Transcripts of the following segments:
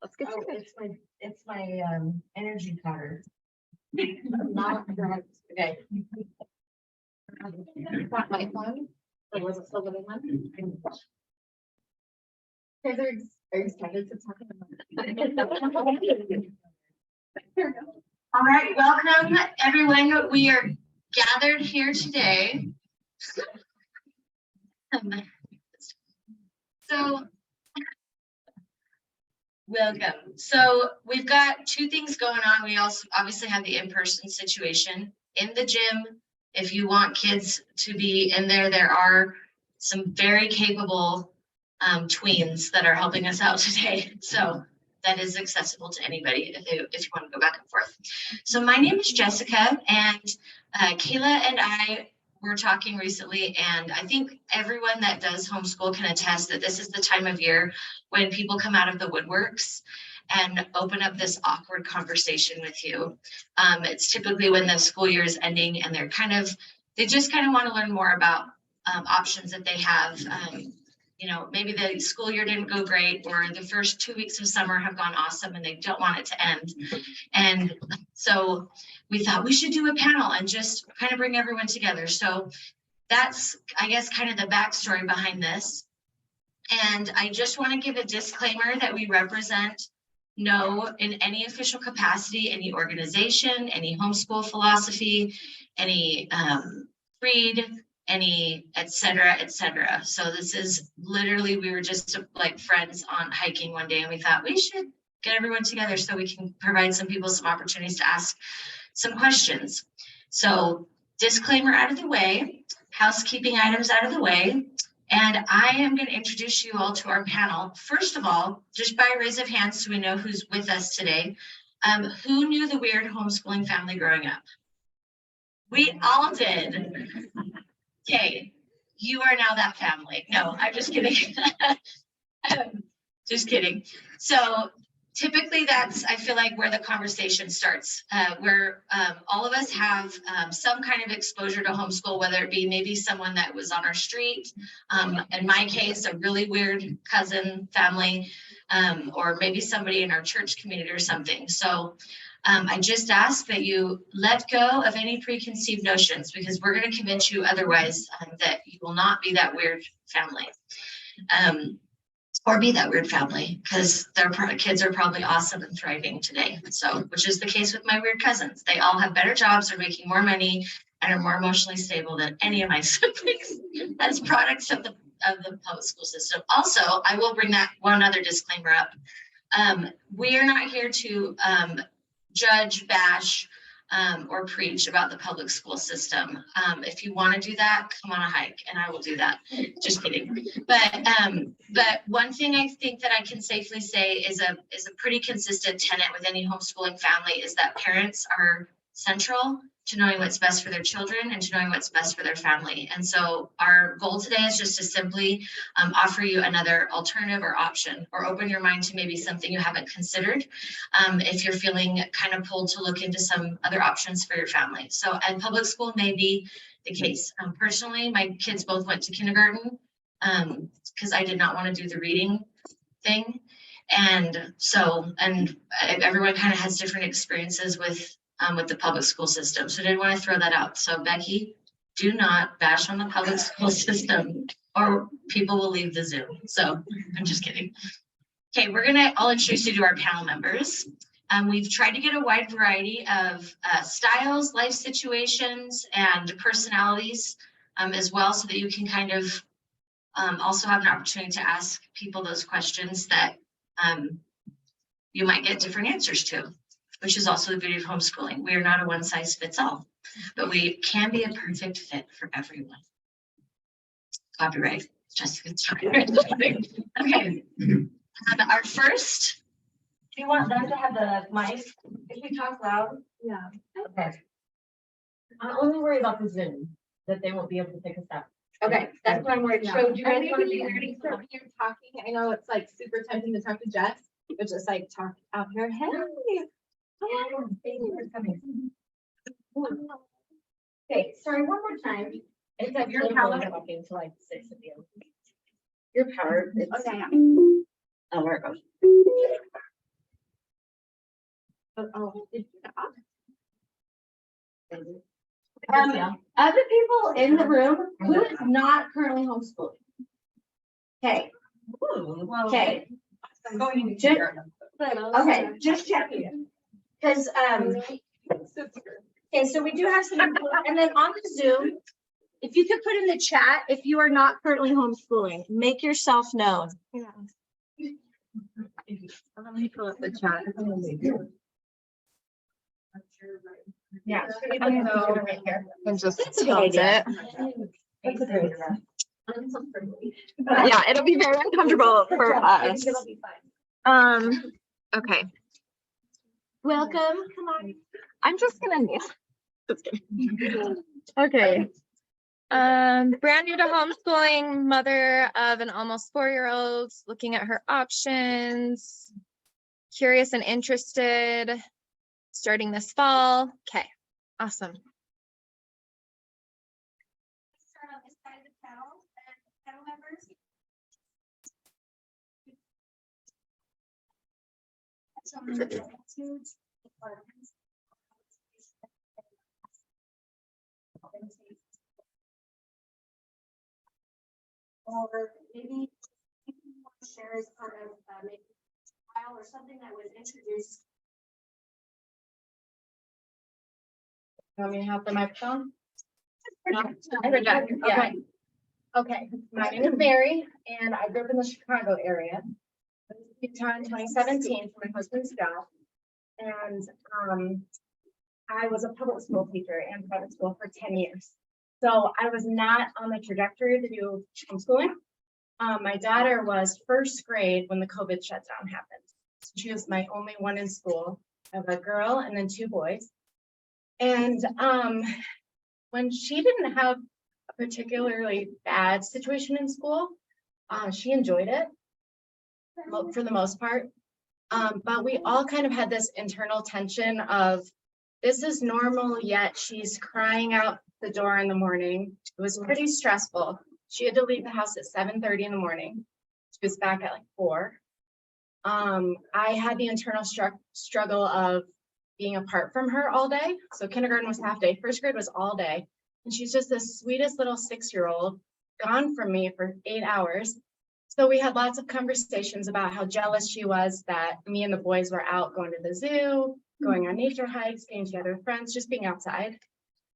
Let's get started. It's my energy card. Not correct. Okay. Got my phone, or was it still the one? Guys are excited to talk about it. All right, welcome everyone. We are gathered here today. Welcome. So we've got two things going on. We also obviously have the in-person situation in the gym. If you want kids to be in there, there are some very capable tweens that are helping us out today. So that is accessible to anybody if you want to go back and forth. So my name is Jessica, and Kayla and I were talking recently, and I think everyone that does homeschool can attest that this is the time of year when people come out of the woodworks and open up this awkward conversation with you. It's typically when the school year is ending and they just kind of want to learn more about options that they have. You know, maybe the school year didn't go great, or the first 2 weeks of summer have gone awesome and they don't want it to end. And so we thought we should do a panel and just kind of bring everyone together. So that's, I guess, kind of the backstory behind this. And I just want to give a disclaimer that we represent no, in any official capacity, any organization, any homeschool philosophy, any creed, any et cetera, et cetera. So this is literally, we were just like friends on hiking one day, and we thought we should get everyone together so we can provide some people some opportunities to ask some questions. So disclaimer out of the way, housekeeping items out of the way, and I am going to introduce you all to our panel. First of all, just by a raise of hands so we know who's with us today. Who knew the weird homeschooling family growing up? We all did. Okay, you are now that family. No, I'm just kidding. Just kidding. So typically that's, I feel like, where the conversation starts, where all of us have some kind of exposure to homeschool, whether it be maybe someone that was on our street, in my case, a really weird cousin family, or maybe somebody in our church community or something. So I just ask that you let go of any preconceived notions, because we're going to convince you otherwise that you will not be that weird family. Or be that weird family, because their kids are probably awesome and thriving today. So, which is the case with my weird cousins. They all have better jobs, are making more money, and are more emotionally stable than any of my siblings as products of the public school system. Also, I will bring that one other disclaimer up. We are not here to judge, bash, or preach about the public school system. If you want to do that, come on a hike and I will do that. Just kidding. But one thing I think that I can safely say is a pretty consistent tenet with any homeschooling family is that parents are central to knowing what's best for their children and to knowing what's best for their family. And so our goal today is just to simply offer you another alternative or option, or open your mind to maybe something you haven't considered, if you're feeling kind of pulled to look into some other options for your family. So, and public school may be the case. Personally, my kids both went to kindergarten because I did not want to do the reading thing. And so, and everyone kind of has different experiences with the public school system. So I didn't want to throw that out. So Becky, do not bash on the public school system or people will leave the Zoom. So I'm just kidding. Okay, I'll introduce you to our panel members. We've tried to get a wide variety of styles, life situations, and personalities as well, so that you can kind of also have an opportunity to ask people those questions that you might get different answers to, which is also the beauty of homeschooling. We are not a one size fits all, but we can be a perfect fit for everyone. Copyright, Jessica. Okay, our first, Do you want them to have the mic if we talk loud? Yeah. Okay. I'm only worried about the Zoom, that they won't be able to pick us up. Okay, that's what I'm worried. Yeah. So do you guys want to Maybe be when learning? you're talking, I know it's like super tempting to talk to Jess, but just like talk out here. Hey. Thank you for coming. Okay, sorry, one more time. It's like Your your power power. talking to like 6 of you. Your power. Okay. Oh, where it goes. Oh, did you not? Other people in the room, who is not currently homeschooling? Okay, okay. I'm going Just- Okay, just checking. Because, okay, so we do have some, and then on the Zoom, if you could put in the chat, if you are not currently homeschooling, make yourself known. Let me pull up the chat. Yeah. And just That's a good tilt idea. it. That's a great idea. Yeah, it'll be very uncomfortable for us. Okay. Welcome, come on. I'm just gonna kneel. Just kidding. Okay. Brand new to homeschooling, mother of an almost 4-year-old, looking at her options, curious and interested, starting this fall. Okay, awesome. Start on this side of the panel, and panel members. Or maybe you can share as part of maybe a trial or something that was introduced. Want me to have the microphone? Okay. Okay, my name is Mary, and I grew up in the Chicago area. I moved to Utah in 2017 for my husband's job. And I was a public school teacher and private school for 10 years. So I was not on the trajectory to do homeschooling. My daughter was first grade when the COVID shutdown happened. So she was my only one in school. I have a girl and then 2 boys. And when she didn't have a particularly bad situation in school, she enjoyed it for the most part. But we all kind of had this internal tension of, this is normal, yet she's crying out the door in the morning. It was pretty stressful. She had to leave the house at 7:30 in the morning. She was back at like 4. I had the internal struggle of being apart from her all day. So kindergarten was half day, first grade was all day. And she's just the sweetest little 6-year-old, gone from me for 8 hours. So we had lots of conversations about how jealous she was that me and the boys were out going to the zoo, going on nature hikes, getting together with friends, just being outside.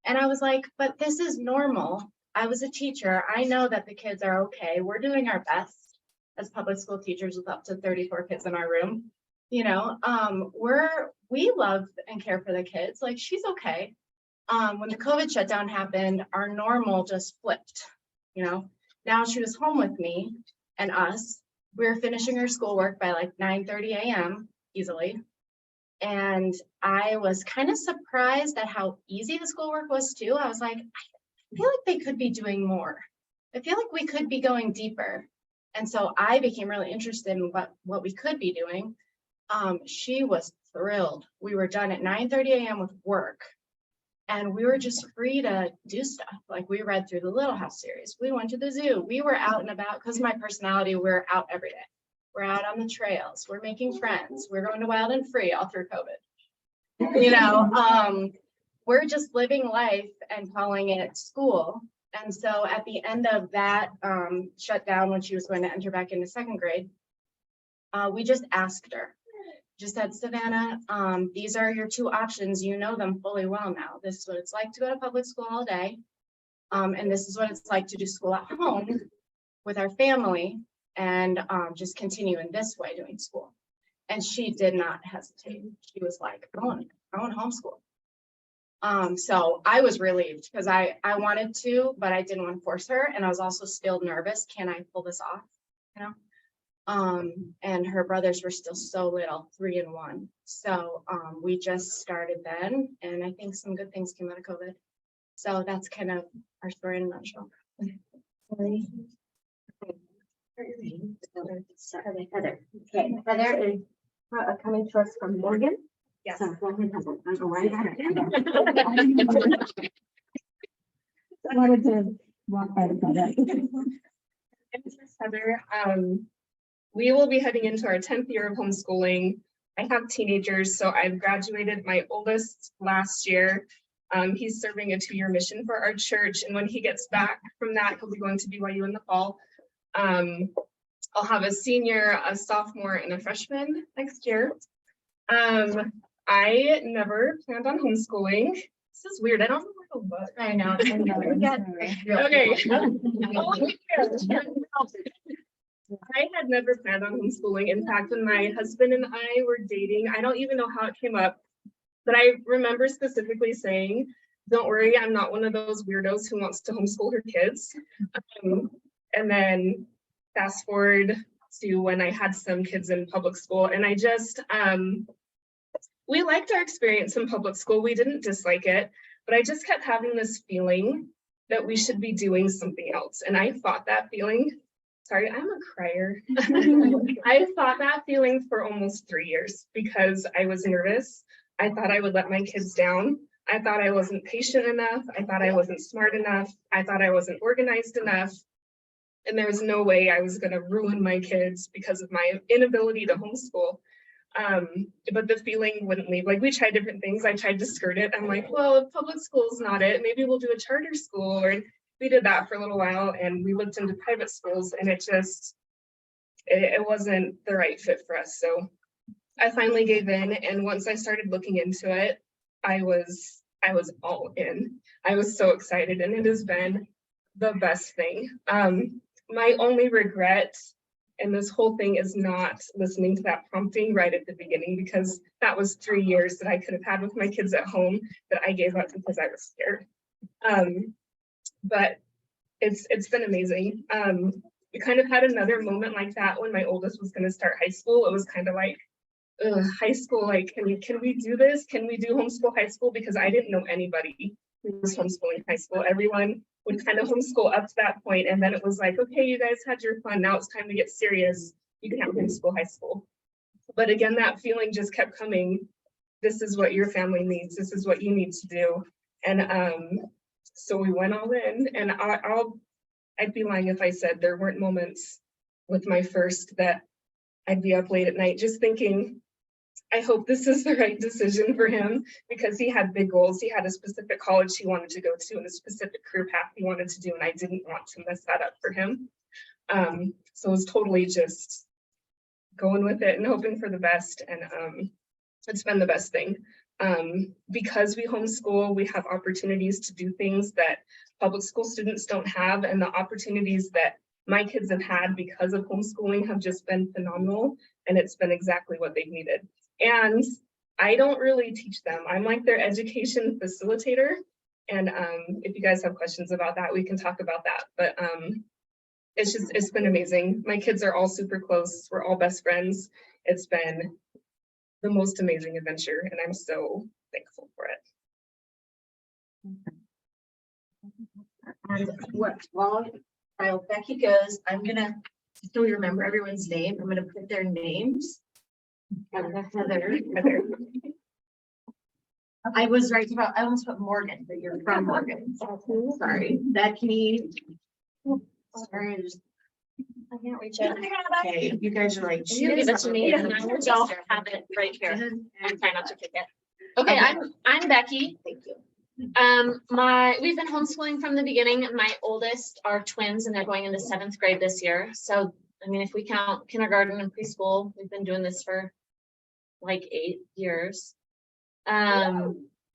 And I was like, but this is normal. I was a teacher. I know that the kids are okay. We're doing our best as public school teachers with up to 34 kids in our room. You know, we love and care for the kids. Like, she's okay. When the COVID shutdown happened, our normal just flipped. You know, now she was home with me and us. We were finishing her schoolwork by like 9:30 a.m. easily. And I was kind of surprised at how easy the schoolwork was too. I was like, I feel like they could be doing more. I feel like we could be going deeper. And so I became really interested in what we could be doing. She was thrilled. We were done at 9:30 a.m. with work. And we were just free to do stuff. Like, we read through the Little House series. We went to the zoo. We were out and about because of my personality. We're out every day. We're out on the trails. We're making friends. We're going to Wild and Free all through COVID. You know, we're just living life and calling it school. And so at the end of that shutdown, when she was going to enter back into 2nd grade, we just asked her. Just said, Savannah, these are your 2 options. You know them fully well now. This is what it's like to go to public school all day. And this is what it's like to do school at home with our family and just continue in this way doing school. And she did not hesitate. She was like, I want to homeschool. So I was relieved because I wanted to, but I didn't want to force her. And I was also still nervous. Can I pull this off? You know? And her brothers were still so little, 3 and 1. So we just started then, and I think some good things came out of COVID. So that's kind of our story in a nutshell. Heather. Okay, Heather is coming to us from Morgan. Yes. So go ahead, Heather. I don't know why I got it. I wanted to walk by the product. This is Heather. We will be heading into our 10th year of homeschooling I have teenagers, so I've graduated my oldest last year. He's serving a 2-year mission for our church, and when he gets back from that, he'll be going to BYU in the fall. I'll have a senior, a sophomore, and a freshman next year. I never planned on homeschooling. This is weird. I don't know where to look. I know. Okay. I had never planned on homeschooling. In fact, when my husband and I were dating, I don't even know how it came up, but I remember specifically saying, don't worry, I'm not one of those weirdos who wants to homeschool her kids. And then fast forward to when I had some kids in public school, and I just, we liked our experience in public school. We didn't dislike it, but I just kept having this feeling that we should be doing something else. And I fought that feeling. Sorry, I'm a crier. I fought that feeling for almost 3 years because I was nervous. I thought I would let my kids down. I thought I wasn't patient enough. I thought I wasn't smart enough. I thought I wasn't organized enough. And there was no way I was going to ruin my kids because of my inability to homeschool. But the feeling wouldn't leave. Like, we tried different things. I tried to skirt it. I'm like, well, if public school is not it, maybe we'll do a charter school. Or we did that for a little while, and we looked into private schools, and it wasn't the right fit for us. So I finally gave in. And once I started looking into it, I was all in. I was so excited, and it has been the best thing. My only regret in this whole thing is not listening to that prompting right at the beginning, because that was 3 years that I could have had with my kids at home that I gave up because I was scared. But it's been amazing. We kind of had another moment like that when my oldest was going to start high school. It was kind of like, high school, like, can we do this? Can we do homeschool high school? Because I didn't know anybody who was homeschooling high school. Everyone would kind of homeschool up to that point, and then it was like, okay, you guys had your fun, now it's time to get serious. You can have homeschool high school. But again, that feeling just kept coming. This is what your family needs. This is what you need to do. And so we went all in, and I'd be lying if I said there weren't moments with my first that I'd be up late at night just thinking, I hope this is the right decision for him, because he had big goals. He had a specific college he wanted to go to and a specific career path he wanted to do, and I didn't want to mess that up for him. So it was totally just going with it and hoping for the best, and it's been the best thing. Because we homeschool, we have opportunities to do things that public school students don't have, and the opportunities that my kids have had because of homeschooling have just been phenomenal, and it's been exactly what they've needed. And I don't really teach them. I'm like their education facilitator. And if you guys have questions about that, we can talk about that. But it's been amazing. My kids are all super close. We're all best friends. It's been the most amazing adventure, and I'm so thankful for it. And while Becky goes, I'm gonna, so we remember everyone's name, I'm gonna put their names. Heather. I was right about, I almost put Morgan, but you're from Morgan. Sorry, Becky. Sorry, I can't reach out. Okay, you guys are like. You give it to me and I will just have it right here. I'm trying not to forget. Okay, I'm Becky. Thank you. We've been homeschooling from the beginning. My oldest are twins and they're going into 7th grade this year. So, I mean, if we count kindergarten and preschool, we've been doing this for like 8 years.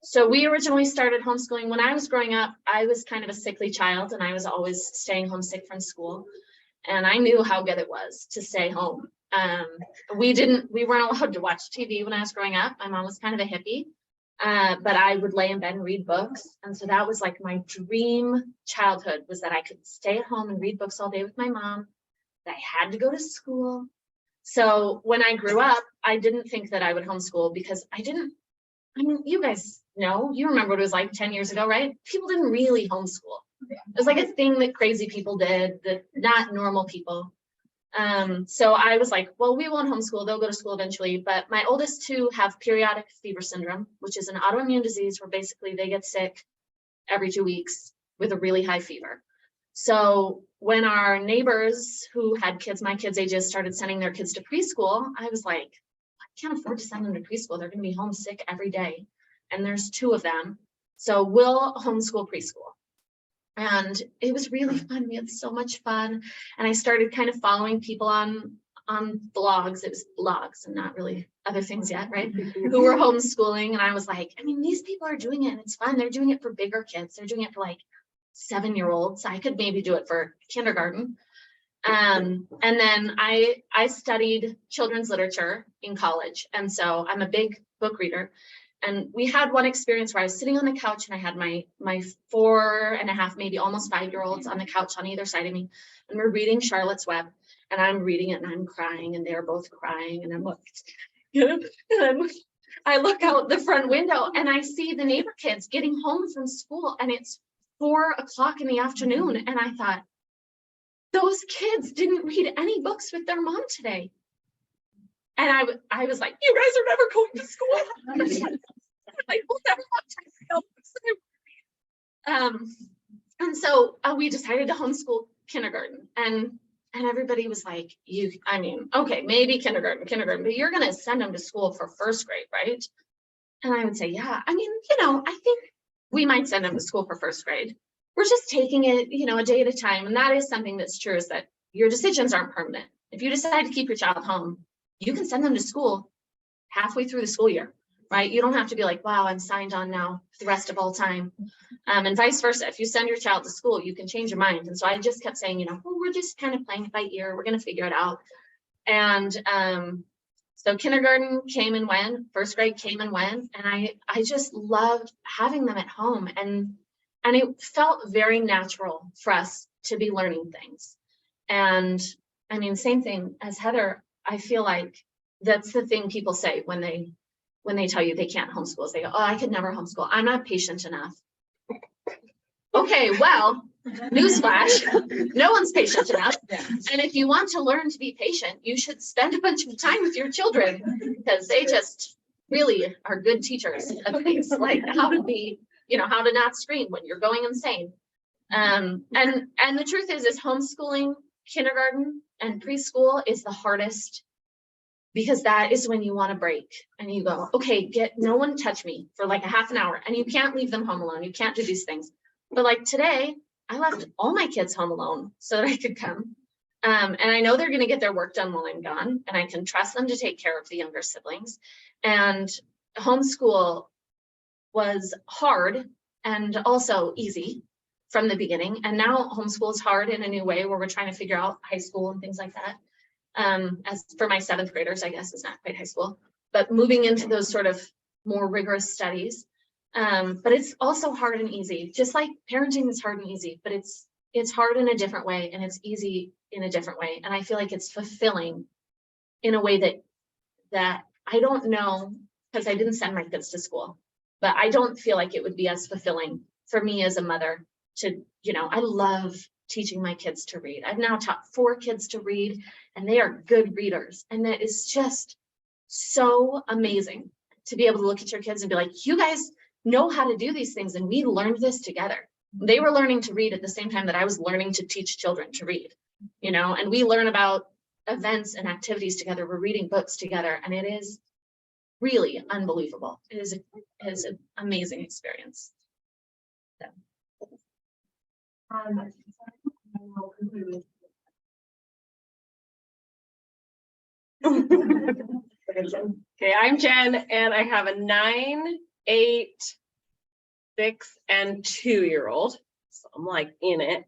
So we originally started homeschooling when I was growing up. I was kind of a sickly child and I was always staying home sick from school. And I knew how good it was to stay home. We weren't allowed to watch TV when I was growing up. My mom was kind of a hippie. But I would lay in bed and read books. And so that was like my dream childhood, was that I could stay at home and read books all day with my mom, that I had to go to school. So when I grew up, I didn't think that I would homeschool because I mean, you guys know, you remember what it was like 10 years ago, right? People didn't really homeschool. It was like a thing that crazy people did, that not normal people. So I was like, well, we won't homeschool, they'll go to school eventually. But my oldest two have periodic fever syndrome, which is an autoimmune disease where basically they get sick every 2 weeks with a really high fever. So when our neighbors who had kids, my kids' ages, started sending their kids to preschool, I was like, can't afford to send them to preschool. They're gonna be homesick every day. And there's 2 of them. So we'll homeschool preschool. And it was really fun. We had so much fun. And I started kind of following people on blogs. It was blogs and not really other things yet, right? Who were homeschooling. And I was like, I mean, these people are doing it and it's fun. They're doing it for bigger kids. They're doing it for like 7-year-olds. I could maybe do it for kindergarten. And then I studied children's literature in college. And so I'm a big book reader. And we had one experience where I was sitting on the couch and I had my 4.5, maybe almost 5-year-olds on the couch on either side of me. And we're reading Charlotte's Web and I'm reading it and I'm crying and they're both crying. And I'm like, and I look out the front window and I see the neighbor kids getting home from school and it's 4 o'clock in the afternoon. And I thought, those kids didn't read any books with their mom today. And I was like, you guys are never going to school. Like, we'll never have time. And so we decided to homeschool kindergarten, and everybody was like, okay, maybe kindergarten, but you're going to send them to school for 1st grade, right? And I would say, yeah, I think we might send them to school for 1st grade. We're just taking it, a day at a time. And that is something that's true, is that your decisions aren't permanent. If you decide to keep your child home, you can send them to school halfway through the school year, right? You don't have to be like, wow, I'm signed on now the rest of all time. And vice versa. If you send your child to school, you can change your mind. And so I just kept saying, well, we're just kind of playing it by ear. We're going to figure it out. And so kindergarten came and went, 1st grade came and went. And I just loved having them at home. And it felt very natural for us to be learning things. And same thing as Heather. I feel like that's the thing people say when they tell you they can't homeschool. They go, oh, I could never homeschool. I'm not patient enough. Okay, well, newsflash, no one's patient enough. And if you want to learn to be patient, you should spend a bunch of time with your children, because they just really are good teachers of things like how to be, how to not scream when you're going insane. And the truth is homeschooling kindergarten and preschool is the hardest, because that is when you want to break and you go, okay, no one touch me for like a half an hour, and you can't leave them home alone. You can't do these things. But like today, I left all my kids home alone so that I could come. And I know they're going to get their work done while I'm gone, and I can trust them to take care of the younger siblings. And homeschool was hard and also easy from the beginning. And now homeschool is hard in a new way, where we're trying to figure out high school and things like that. As for my 7th graders, I guess it's not quite high school, but moving into those sort of more rigorous studies. But it's also hard and easy, just like parenting is hard and easy, but it's hard in a different way and it's easy in a different way. And I feel like it's fulfilling in a way that I don't know, because I didn't send my kids to school, but I don't feel like it would be as fulfilling for me as a mother to, I love teaching my kids to read. I've now taught 4 kids to read, and they are good readers. And that is just so amazing to be able to look at your kids and be like, you guys know how to do these things, and we learned this together. They were learning to read at the same time that I was learning to teach children to read, and we learn about events and activities together. We're reading books together, and it is really unbelievable. It is an amazing experience. So. Okay, I'm Jen, and I have a 9, 8, 6, and 2-year-old. So I'm like in it.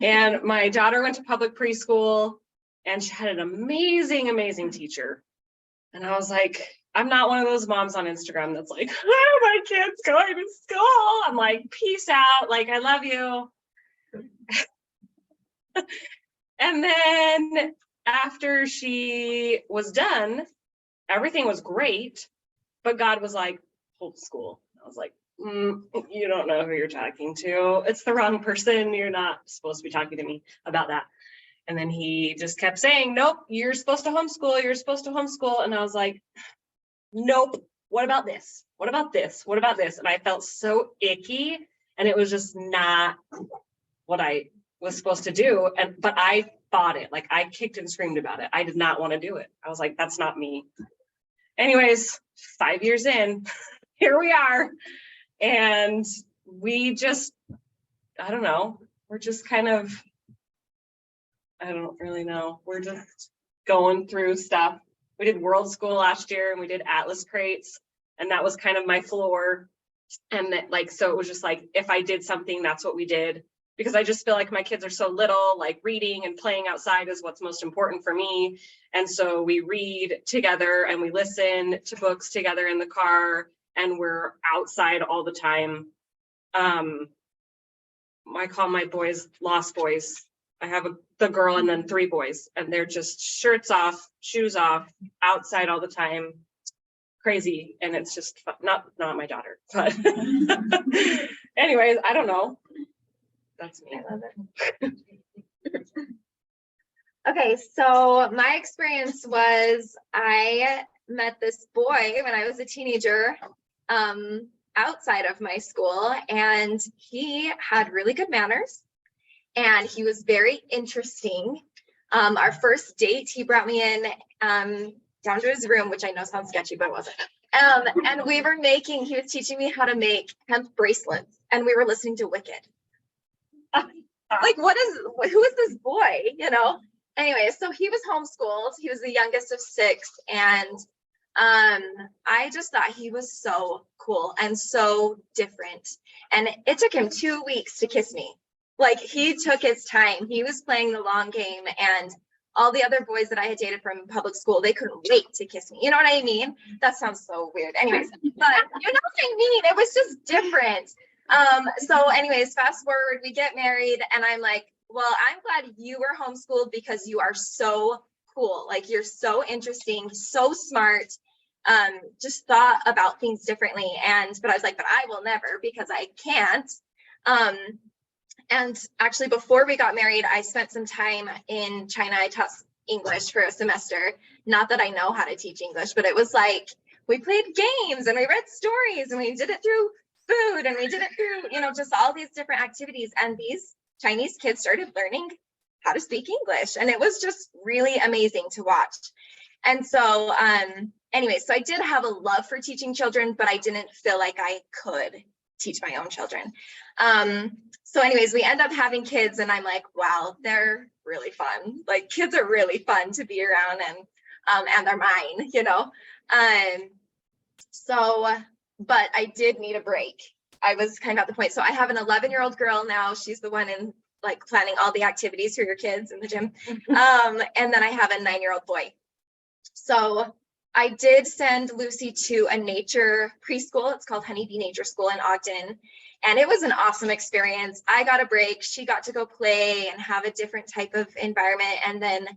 And my daughter went to public preschool, and she had an amazing, amazing teacher. And I was like, I'm not one of those moms on Instagram that's like, oh, my kid's going to school. I'm like, peace out. Like, I love you. And then after she was done, everything was great, but God was like, homeschool. I was like, you don't know who you're talking to. It's the wrong person. You're not supposed to be talking to me about that. And then he just kept saying, nope, you're supposed to homeschool. You're supposed to homeschool. And I was like, nope. What about this? What about this? What about this? And I felt so icky, and it was just not what I was supposed to do. But I fought it. Like, I kicked and screamed about it. I did not want to do it. I was like, that's not me. anyways, 5 years in, here we are. And we just, I don't know, we're just kind of, I don't really know. We're just going through stuff. We did World School last year and we did Atlas crates, and that was kind of my floor. And that, like, so it was just like, if I did something, that's what we did, because I just feel like my kids are so little, like reading and playing outside is what's most important for me. And so we read together and we listen to books together in the car, and we're outside all the time. I call my boys Lost Boys. I have the girl and then 3 boys, and they're just shirts off, shoes off, outside all the time. Crazy. And it's just fun. Not my daughter, but anyways, I don't know. That's me. I love it. Okay, so my experience was I met this boy when I was a teenager outside of my school, and he had really good manners and he was very interesting. Our first date, he brought me in down to his room, which I know sounds sketchy, but it wasn't. And he was teaching me how to make hemp bracelets, and we were listening to Wicked. Like, who is this boy, you know? Anyway, so he was homeschooled. He was the youngest of 6. And I just thought he was so cool and so different. And it took him 2 weeks to kiss me. Like, he took his time. He was playing the long game, and all the other boys that I had dated from public school, they couldn't wait to kiss me. You know what I mean? That sounds so weird. Anyways, but you know what I mean? It was just different. So anyways, fast forward, we get married, and I'm like, well, I'm glad you were homeschooled because you are so cool. Like, you're so interesting, so smart, just thought about things differently. But I was like, but I will never, because I can't. And actually, before we got married, I spent some time in China. I taught English for a semester. Not that I know how to teach English, but it was like, we played games and we read stories and we did it through food and we did it through, you know, just all these different activities. And these Chinese kids started learning how to speak English. And it was just really amazing to watch. And so, anyway, so I did have a love for teaching children, but I didn't feel like I could teach my own children. So anyways, we end up having kids, and I'm like, wow, they're really fun. Like, kids are really fun to be around, and they're mine, you know? But I did need a break. I was kind of at the point. So I have an 11-year-old girl now. She's the one in, like, planning all the activities for your kids in the gym. And then I have a 9-year-old boy. So I did send Lucy to a nature preschool. It's called Honeybee Nature School in Ogden. And it was an awesome experience. I got a break. She got to go play and have a different type of environment. And then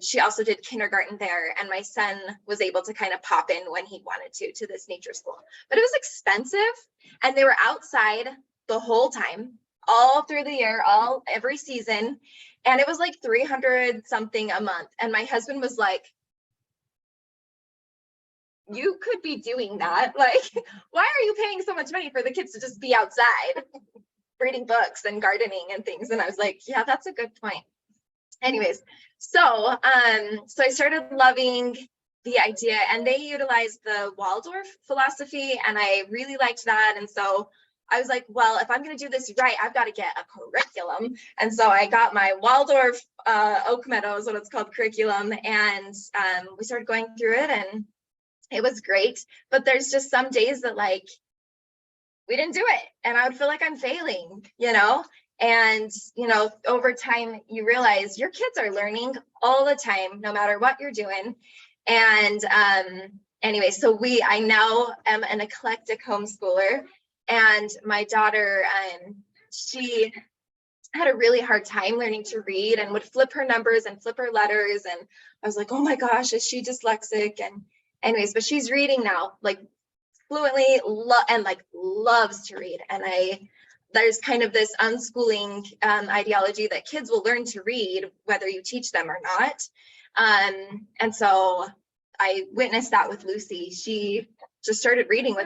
she also did kindergarten there. And my son was able to kind of pop in when he wanted to this nature school. But it was expensive. And they were outside the whole time, all through the year, every season. And it was like 300 something a month. And my husband was like, you could be doing that. Like, why are you paying so much money for the kids to just be outside reading books and gardening and things? And I was like, yeah, that's a good point. Anyways, so I started loving the idea, and they utilized the Waldorf philosophy, and I really liked that. And so I was like, well, if I'm going to do this right, I've got to get a curriculum. And so I got my Waldorf Oak Meadows, what it's called, curriculum, and we started going through it, and it was great. But there's just some days that, like, we didn't do it, and I would feel like I'm failing, you know? And, you know, over time, you realize your kids are learning all the time, no matter what you're doing. And anyway, so I now am an eclectic homeschooler, and my daughter, she had a really hard time learning to read and would flip her numbers and flip her letters. And I was like, oh my gosh, is she dyslexic? And anyways, but she's reading now, like, fluently, and like loves to read. And there's kind of this unschooling ideology that kids will learn to read whether you teach them or not. And so I witnessed that with Lucy. She just started reading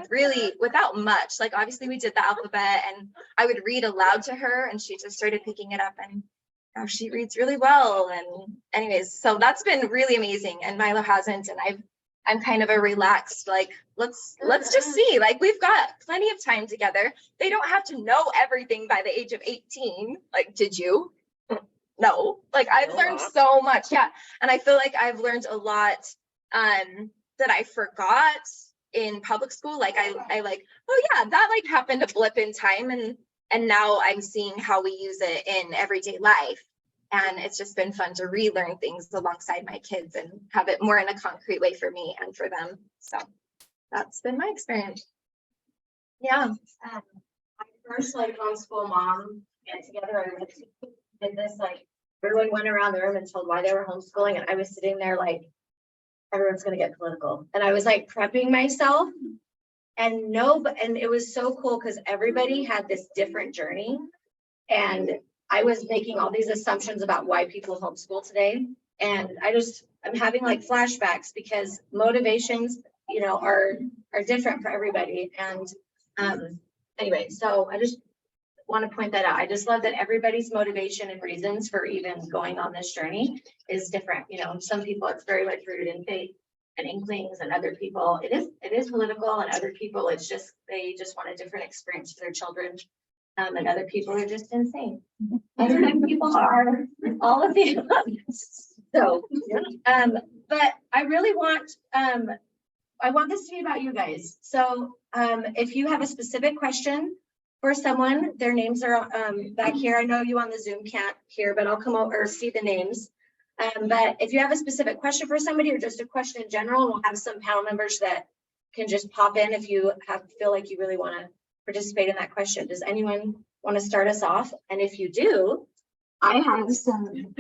without much. Like, obviously we did the alphabet, and I would read aloud to her, and she just started picking it up, and now she reads really well. And anyways, so that's been really amazing. And Milo hasn't, and I've I'm kind of a relaxed, like, let's just see, like, we've got plenty of time together. They don't have to know everything by the age of 18. Like, did you? No, like I've learned so much. Yeah. And I feel like I've learned a lot that I forgot in public school. Like I like, oh yeah, that like happened a blip in time, and now I'm seeing how we use it in everyday life. And it's just been fun to relearn things alongside my kids and have it more in a concrete way for me and for them. So that's been my experience. Yeah. My first like homeschool mom get together, I went to, did this, like, everyone went around the room and told why they were homeschooling, and I was sitting there like, everyone's gonna get political. And I was like prepping myself, and and it was so cool because everybody had this different journey. And I was making all these assumptions about why people homeschool today. And I'm having like flashbacks because motivations, are different for everybody. And anyway, so I just want to point that out. I just love that everybody's motivation and reasons for even going on this journey is different. Some people it's very much rooted in faith and inklings, and other people it is political, and other people it's just they just want a different experience for their children. And other people are just insane. Other people are all of the above. So, but I really want I want this to be about you guys. So if you have a specific question for someone, their names are back here. I know you on the Zoom can't hear, but I'll come over or see the names. But if you have a specific question for somebody or just a question in general, we'll have some panel members that can just pop in if you feel like you really want to participate in that question. Does anyone want to start us off? And if you do, I have some.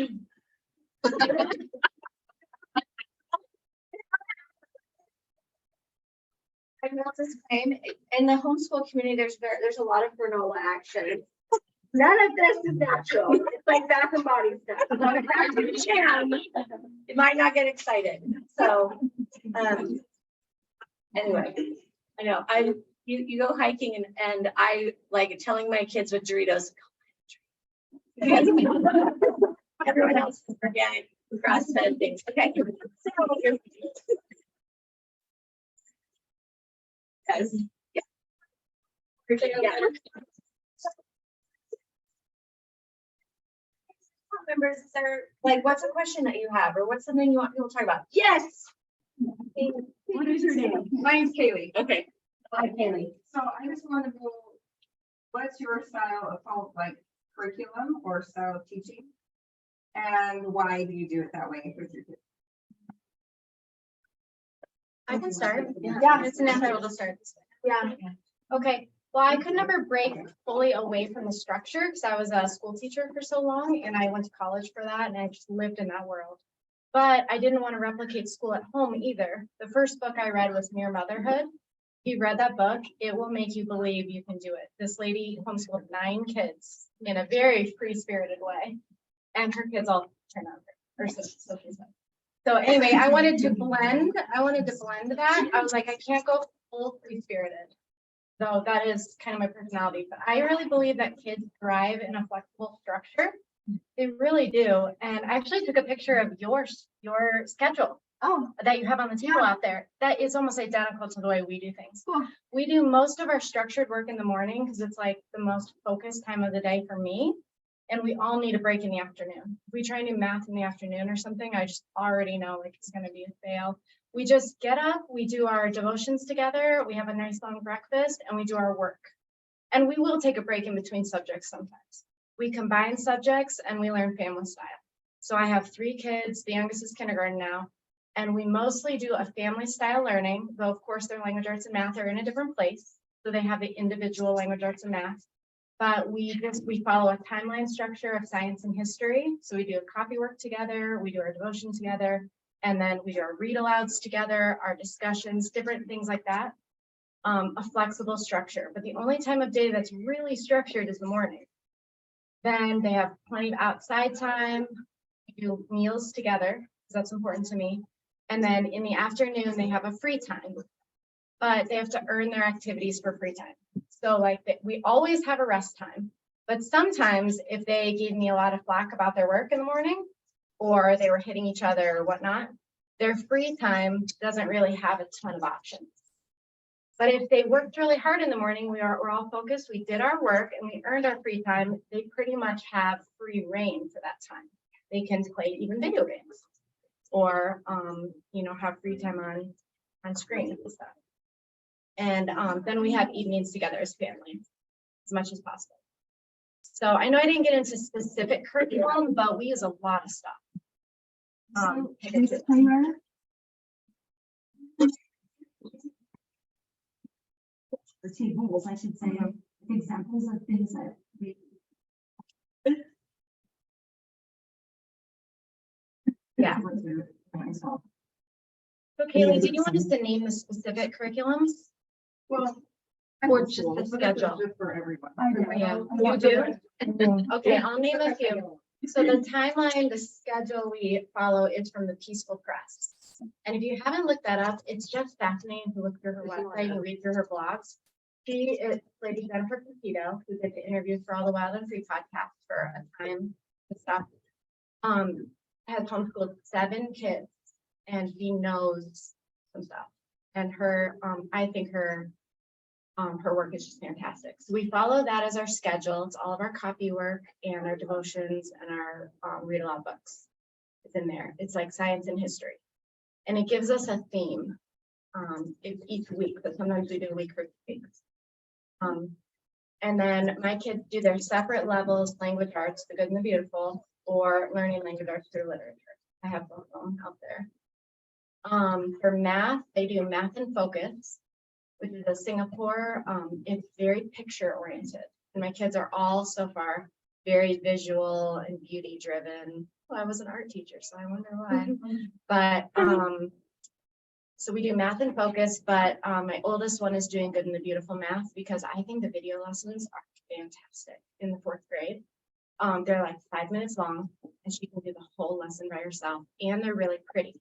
I know this claim in the homeschool community, there's a lot of granola action. None of this is natural. It's like bath and body stuff. So if that's your jam, it might not get excited. So anyway, I know you go hiking and I like telling my kids with Doritos. Everyone else is organic, grass-fed things. Okay. Yes. Yeah. Members, is there like what's a question that you have, or what's something you want people to talk about? Yes. What is your name? My name's Kaylee. Okay. Hi, Kaylee. So I just want to know, what's your style of home, like curriculum or style of teaching? And why do you do it that way with your kids? I can start. Yeah, it's natural to start. Yeah. Okay. Well, I could never break fully away from the structure because I was a school teacher for so long, and I went to college for that, and I just lived in that world. But I didn't want to replicate school at home either. The first book I read was Mere Motherhood. If you read that book, it will make you believe you can do it. This lady homeschooled 9 kids in a very free-spirited way, and her kids all turned out great. So she said. So anyway, I wanted to blend that. I was like, I can't go full free-spirited. So that is kind of my personality, but I really believe that kids thrive in a flexible structure. They really do. And I actually took a picture of your schedule that you have on the table out there. That is almost identical to the way we do things. Cool. We do most of our structured work in the morning because it's like the most focused time of the day for me. And we all need a break in the afternoon. If we try and do math in the afternoon or something, I just already know like it's going to be a fail. We just get up, we do our devotions together, we have a nice long breakfast, and we do our work. And we will take a break in between subjects sometimes. We combine subjects and we learn family style. So I have 3 kids, the youngest is kindergarten now, and we mostly do a family style learning, though of course their language arts and math are in a different place. So they have the individual language arts and math. But we follow a timeline structure of science and history. So we do a copy work together, we do our devotion together, and then we do our read alouds together, our discussions, different things like that. A flexible structure, but the only time of day that's really structured is the morning. Then they have plenty of outside time, we do meals together, because that's important to me. And then in the afternoon, they have a free time, but they have to earn their activities for free time. So like we always have a rest time, but sometimes if they gave me a lot of flack about their work in the morning, or they were hitting each other or whatnot, their free time doesn't really have a ton of options. But if they worked really hard in the morning, we're all focused, we did our work and we earned our free time, they pretty much have free reign for that time. They can play even video games or, you know, have free time on screen and stuff. And then we have evenings together as family as much as possible. So I know I didn't get into specific curriculum, but we use a lot of stuff. Disclaimer. The two rules, I should say, of examples of things that we. Yeah. So Kaylee, did you want us to name the specific curriculums? Well. Or just the schedule? Just for everyone. Yeah, you do? Okay, I'll name a few. So the timeline, the schedule we follow is from the Peaceful Press. And if you haven't looked that up, it's just fascinating to look through her website and read through her blogs. She is Lady Jennifer Petito, who did the interviews for all the Wild and Free podcasts for a time and stuff. Has homeschooled 7 kids and she knows some stuff. And her, I think her work is just fantastic. So we follow that as our schedule. It's all of our copy work and our devotions and our read aloud books. It's in there. It's like science and history. And it gives us a theme each week, but sometimes we do a week for weeks. And then my kids do their separate levels, language arts, the good and the beautiful, or learning language arts through literature. I have both of them out there. For math, they do math and focus, which is a Singapore, it's very picture oriented. And my kids are all so far very visual and beauty driven. Well, I was an art teacher, so I wonder why. But so we do math and focus, but my oldest one is doing good in the beautiful math because I think the video lessons are fantastic in the 4th grade. They're like 5 minutes long and she can do the whole lesson by herself and they're really pretty.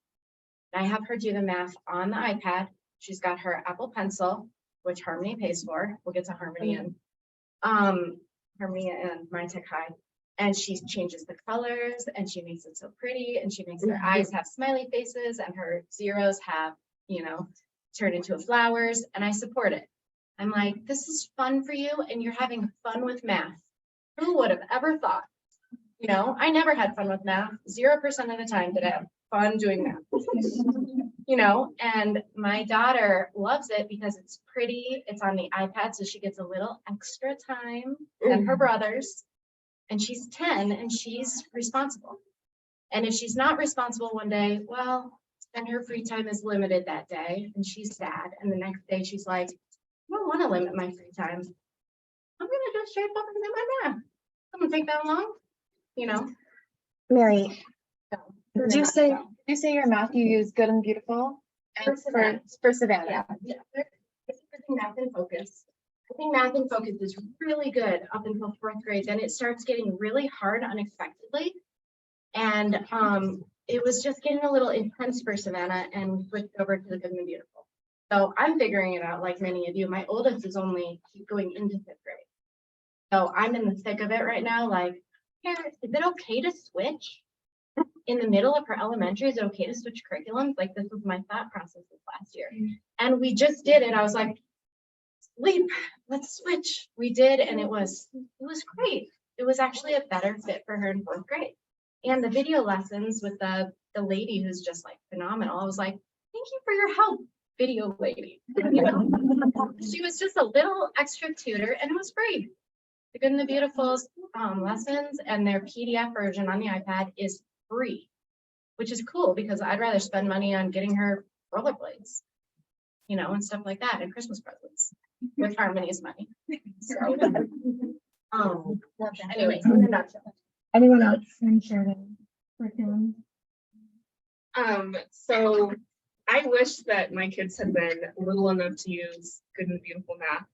I have her do the math on the iPad. She's got her Apple Pencil, which Harmony pays for. We'll get to Harmony and My Tech High. And she changes the colors and she makes it so pretty and she makes her eyes have smiley faces and her zeros have, you know, turned into flowers, and I support it. I'm like, this is fun for you and you're having fun with math. Who would have ever thought? You know, I never had fun with math. 0% of the time did I have fun doing math. You know, and my daughter loves it because it's pretty. It's on the iPad, so she gets a little extra time than her brothers. And she's 10 and she's responsible. And if she's not responsible one day, well, then her free time is limited that day and she's sad. And the next day she's like, I don't want to limit my free time. I'm gonna just straight focus on my math. Doesn't take that long, you know. Mary, So, did you say your math you use good and beautiful? For Savannah. For Savannah. Yeah. It's math and focus. I think math and focus is really good up until 4th grade. Then it starts getting really hard unexpectedly. And it was just getting a little intense for Savannah and we switched over to the good and the beautiful. So I'm figuring it out like many of you. My oldest is only going into 5th grade. So I'm in the thick of it right now. Like, is it okay to switch? In the middle of her elementary, is it okay to switch curriculums? Like, this was my thought process this last year. And we just did it. I was like, sleep, let's switch. We did, and it was great. It was actually a better fit for her in 4th grade. And the video lessons with the lady who's just like phenomenal. I was like, thank you for your help, video lady. You know? She was just a little extra tutor and it was free. The Good and the Beautiful's lessons and their PDF version on the iPad is free, which is cool because I'd rather spend money on getting her rollerblades, you know, and stuff like that and Christmas presents with Harmony's money. So, anyways, in a nutshell. Anyone else can share the curriculum? So I wish that my kids had been little enough to use good and beautiful math.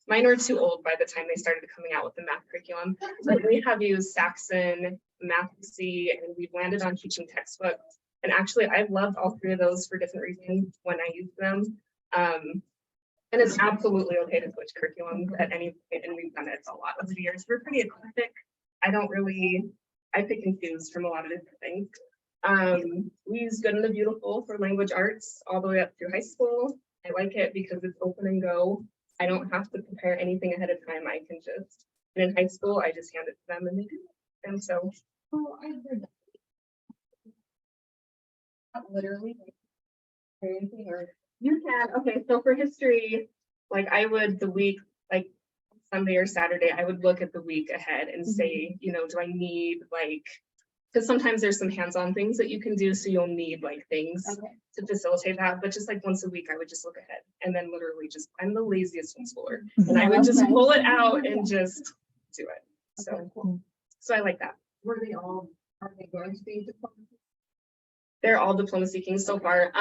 Mine were too old by the time they started coming out with the math curriculum, but we have used Saxon, Mathsy, and we've landed on teaching textbooks. And actually, I've loved all 3 of those for different reasons when I use them. And it's absolutely okay to switch curriculums at any point, and we've done it a lot over the years. We're pretty eclectic. I pick and choose from a lot of different things. We use Good and the Beautiful for language arts all the way up through high school. I like it because it's open and go. I don't have to prepare anything ahead of time. I can just, and in high school, I just hand it to them and they do it. And so, Oh, I heard that. Not literally. Or anything, or you can, okay, so for history, like I would the week, like Sunday or Saturday, I would look at the week ahead and say, you know, do I need like, because sometimes there's some hands-on things that you can do, so you'll need like things okay. to facilitate that, but just like once a week, I would just look ahead and then literally just, I'm the laziest homeschooler. And I would just Okay. pull it out and just do it. So, Okay, cool. so I like that. Were they all, are they going to be diplomas? They're all diploma seeking so far.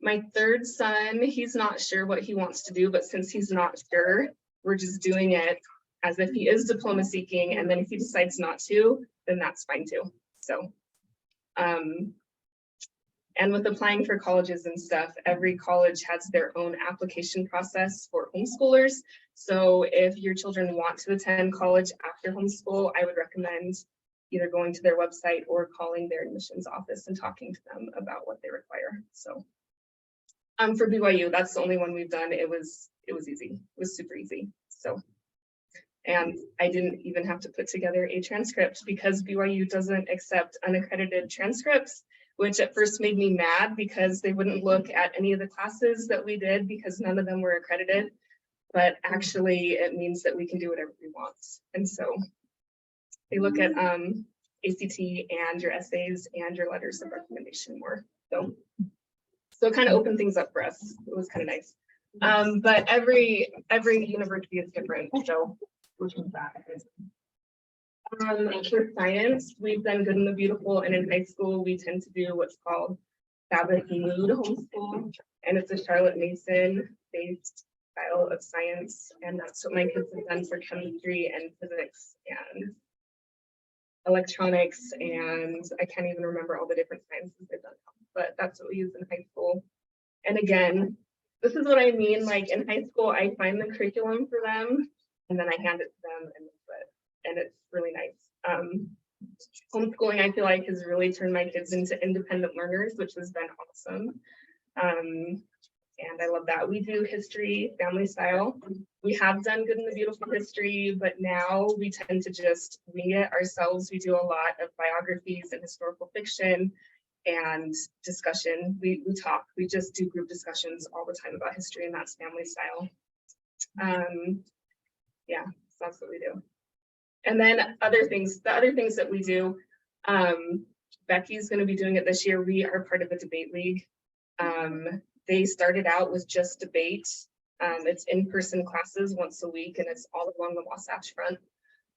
My third son, he's not sure what he wants to do, but since he's not sure, we're just doing it as if he is diploma seeking. And then if he decides not to, then that's fine too. So, and with applying for colleges and stuff, every college has their own application process for homeschoolers. So if your children want to attend college after homeschool, I would recommend either going to their website or calling their admissions office and talking to them about what they require. So for BYU, that's the only one we've done. It was easy. It was super easy. So, and I didn't even have to put together a transcript because BYU doesn't accept unaccredited transcripts, which at first made me mad because they wouldn't look at any of the classes that we did because none of them were accredited. But actually it means that we can do whatever we want. And so they look at ACT and your essays and your letters of recommendation more. So it kind of opened things up for us. It was kind of nice. But every university is different. So which was that. For science, we've done Good and the Beautiful, and in high school, we tend to do what's called Sabbath Mood Homeschool, and it's a Charlotte Mason based style of science, and that's what my kids have done for chemistry and physics and electronics, and I can't even remember all the different sciences they've done, but that's what we use in high school. And again, this is what I mean, like in high school, I find the curriculum for them, and then I hand it to them, and it's really nice. Homeschooling, I feel like, has really turned my kids into independent learners, which has been awesome. And I love that. We do history, family style. We have done Good and the Beautiful history, but now we tend to just wing it ourselves. We do a lot of biographies and historical fiction and discussion. We talk, we just do group discussions all the time about history, and that's family style. Yeah, so that's what we do. And then the other things that we do, Becky's going to be doing it this year. We are part of a debate league. They started out with just debate. It's in-person classes once a week, and it's all along the Wasatch Front.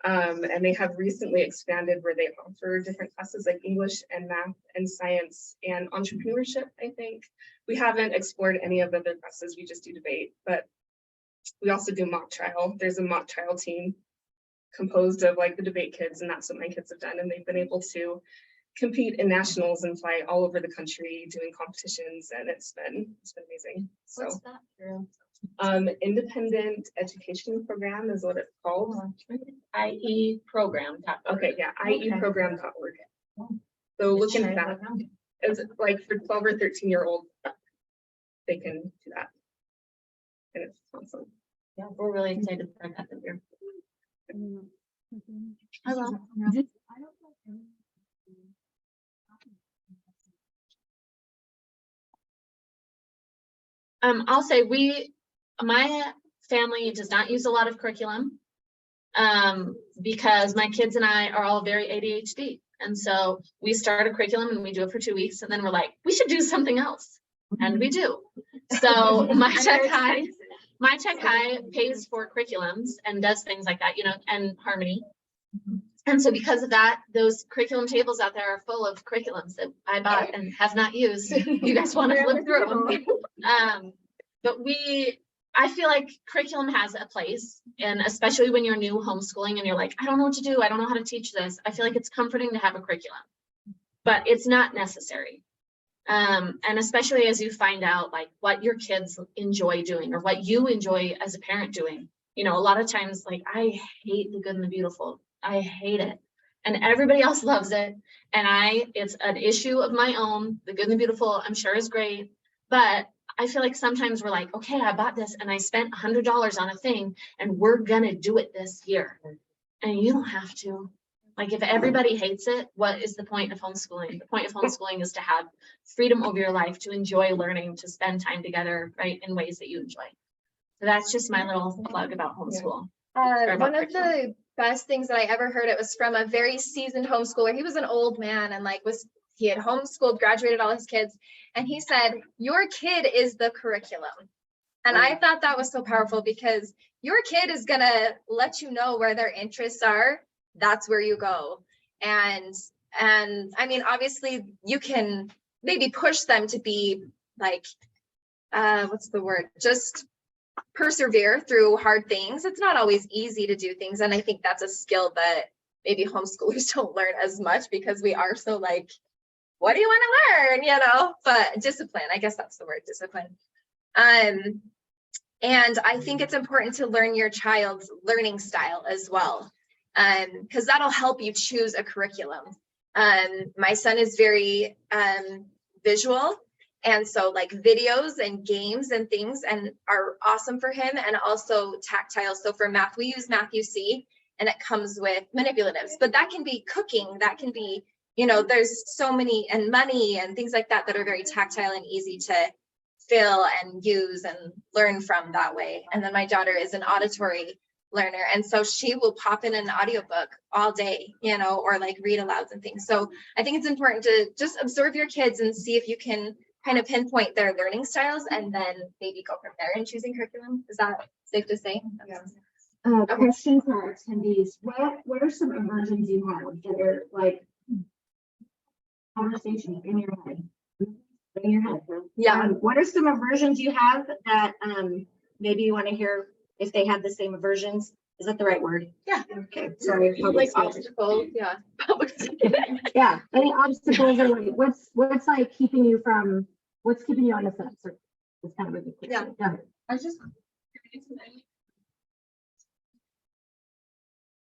And they have recently expanded where they offer different classes like English and math and science and entrepreneurship, I think. We haven't explored any of the other classes, we just do debate, but we also do mock trial. There's a mock trial team composed of like the debate kids, and that's what my kids have done. And they've been able to compete in nationals and fly all over the country doing competitions, and it's been amazing. So What's that through? Independent Education Program is what it's called. IE program. Okay, yeah, ieprogram.org. So look into that. It's like for 12 or 13-year-olds, they can do that. And it's awesome. Yeah, we're really excited for that this year. Hello. I'll say my family does not use a lot of curriculum because my kids and I are all very ADHD. And so we start a curriculum and we do it for 2 weeks, and then we're like, we should do something else. And we do. So my Tech High pays for curriculums and does things like that, you know, and Harmony. And so because of that, those curriculum tables out there are full of curriculums that I bought and have not used. You guys want to flip through them. But I feel like curriculum has a place, and especially when you're new homeschooling and you're like, I don't know what to do. I don't know how to teach this. I feel like it's comforting to have a curriculum, but it's not necessary. And especially as you find out like what your kids enjoy doing or what you enjoy as a parent doing, you know, a lot of times, like I hate the Good and the Beautiful. I hate it. and everybody else loves it. And it's an issue of my own. The Good and the Beautiful, I'm sure is great, but I feel like sometimes we're like, okay, I bought this and I spent $100 on a thing and we're gonna do it this year. And you don't have to. Like, if everybody hates it, what is the point of homeschooling? The point of homeschooling is to have freedom over your life, to enjoy learning, to spend time together, right, in ways that you enjoy. So that's just my little plug about homeschool. about One of curriculum. the best things that I ever heard, it was from a very seasoned homeschooler. He was an old man and he had homeschooled, graduated all his kids. And he said, your kid is the curriculum. And I thought that was so powerful because your kid is gonna let you know where their interests are. That's where you go. And I mean, obviously you can maybe push them to be like, what's the word? Just persevere through hard things. It's not always easy to do things. And I think that's a skill that maybe homeschoolers don't learn as much because we are so like, what do you want to learn? You know, but discipline, I guess that's the word, discipline. And I think it's important to learn your child's learning style as well, because that'll help you choose a curriculum. My son is very visual, and so like videos and games and things and are awesome for him, and also tactile. So for math, we use Matthew-C, and it comes with manipulatives, but that can be cooking, that can be, you know, there's so many, and money and things like that that are very tactile and easy to feel and use and learn from that way. And then my daughter is an auditory learner, and so she will pop in an audiobook all day, you know, or like read alouds and things. So I think it's important to just observe your kids and see if you can kind of pinpoint their learning styles and then maybe go from there in choosing curriculum. Is that safe to say? Yeah. Question for our attendees, what are some aversions you have that are like conversations in your head? In your head. Yeah. What are some aversions you have that maybe you want to hear if they have the same aversions? Is that the right word? Yeah. Okay, sorry. Like obstacles, yeah. Yeah, any obstacles or like what's like keeping you from, what's keeping you on the fence? Or it's kind of a good question. Yeah. I just.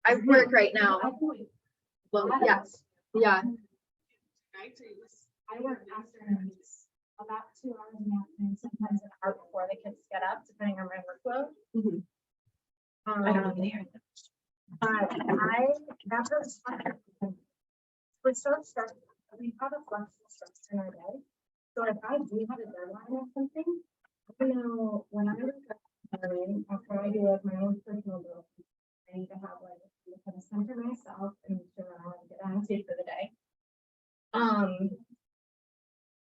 I work right now. Well, yes. Yeah. I work afternoons, about 2 hours in the afternoon, sometimes an hour before the kids get up, depending on my workload. I don't even hear that. That's what's fun. We're so structured, we have a flexible structure in our day. So if I do have a deadline or something, I know when I wake up in the morning, after I do like my own personal growth, I need to have like to kind of center myself and make sure that I want to get on tape for the day.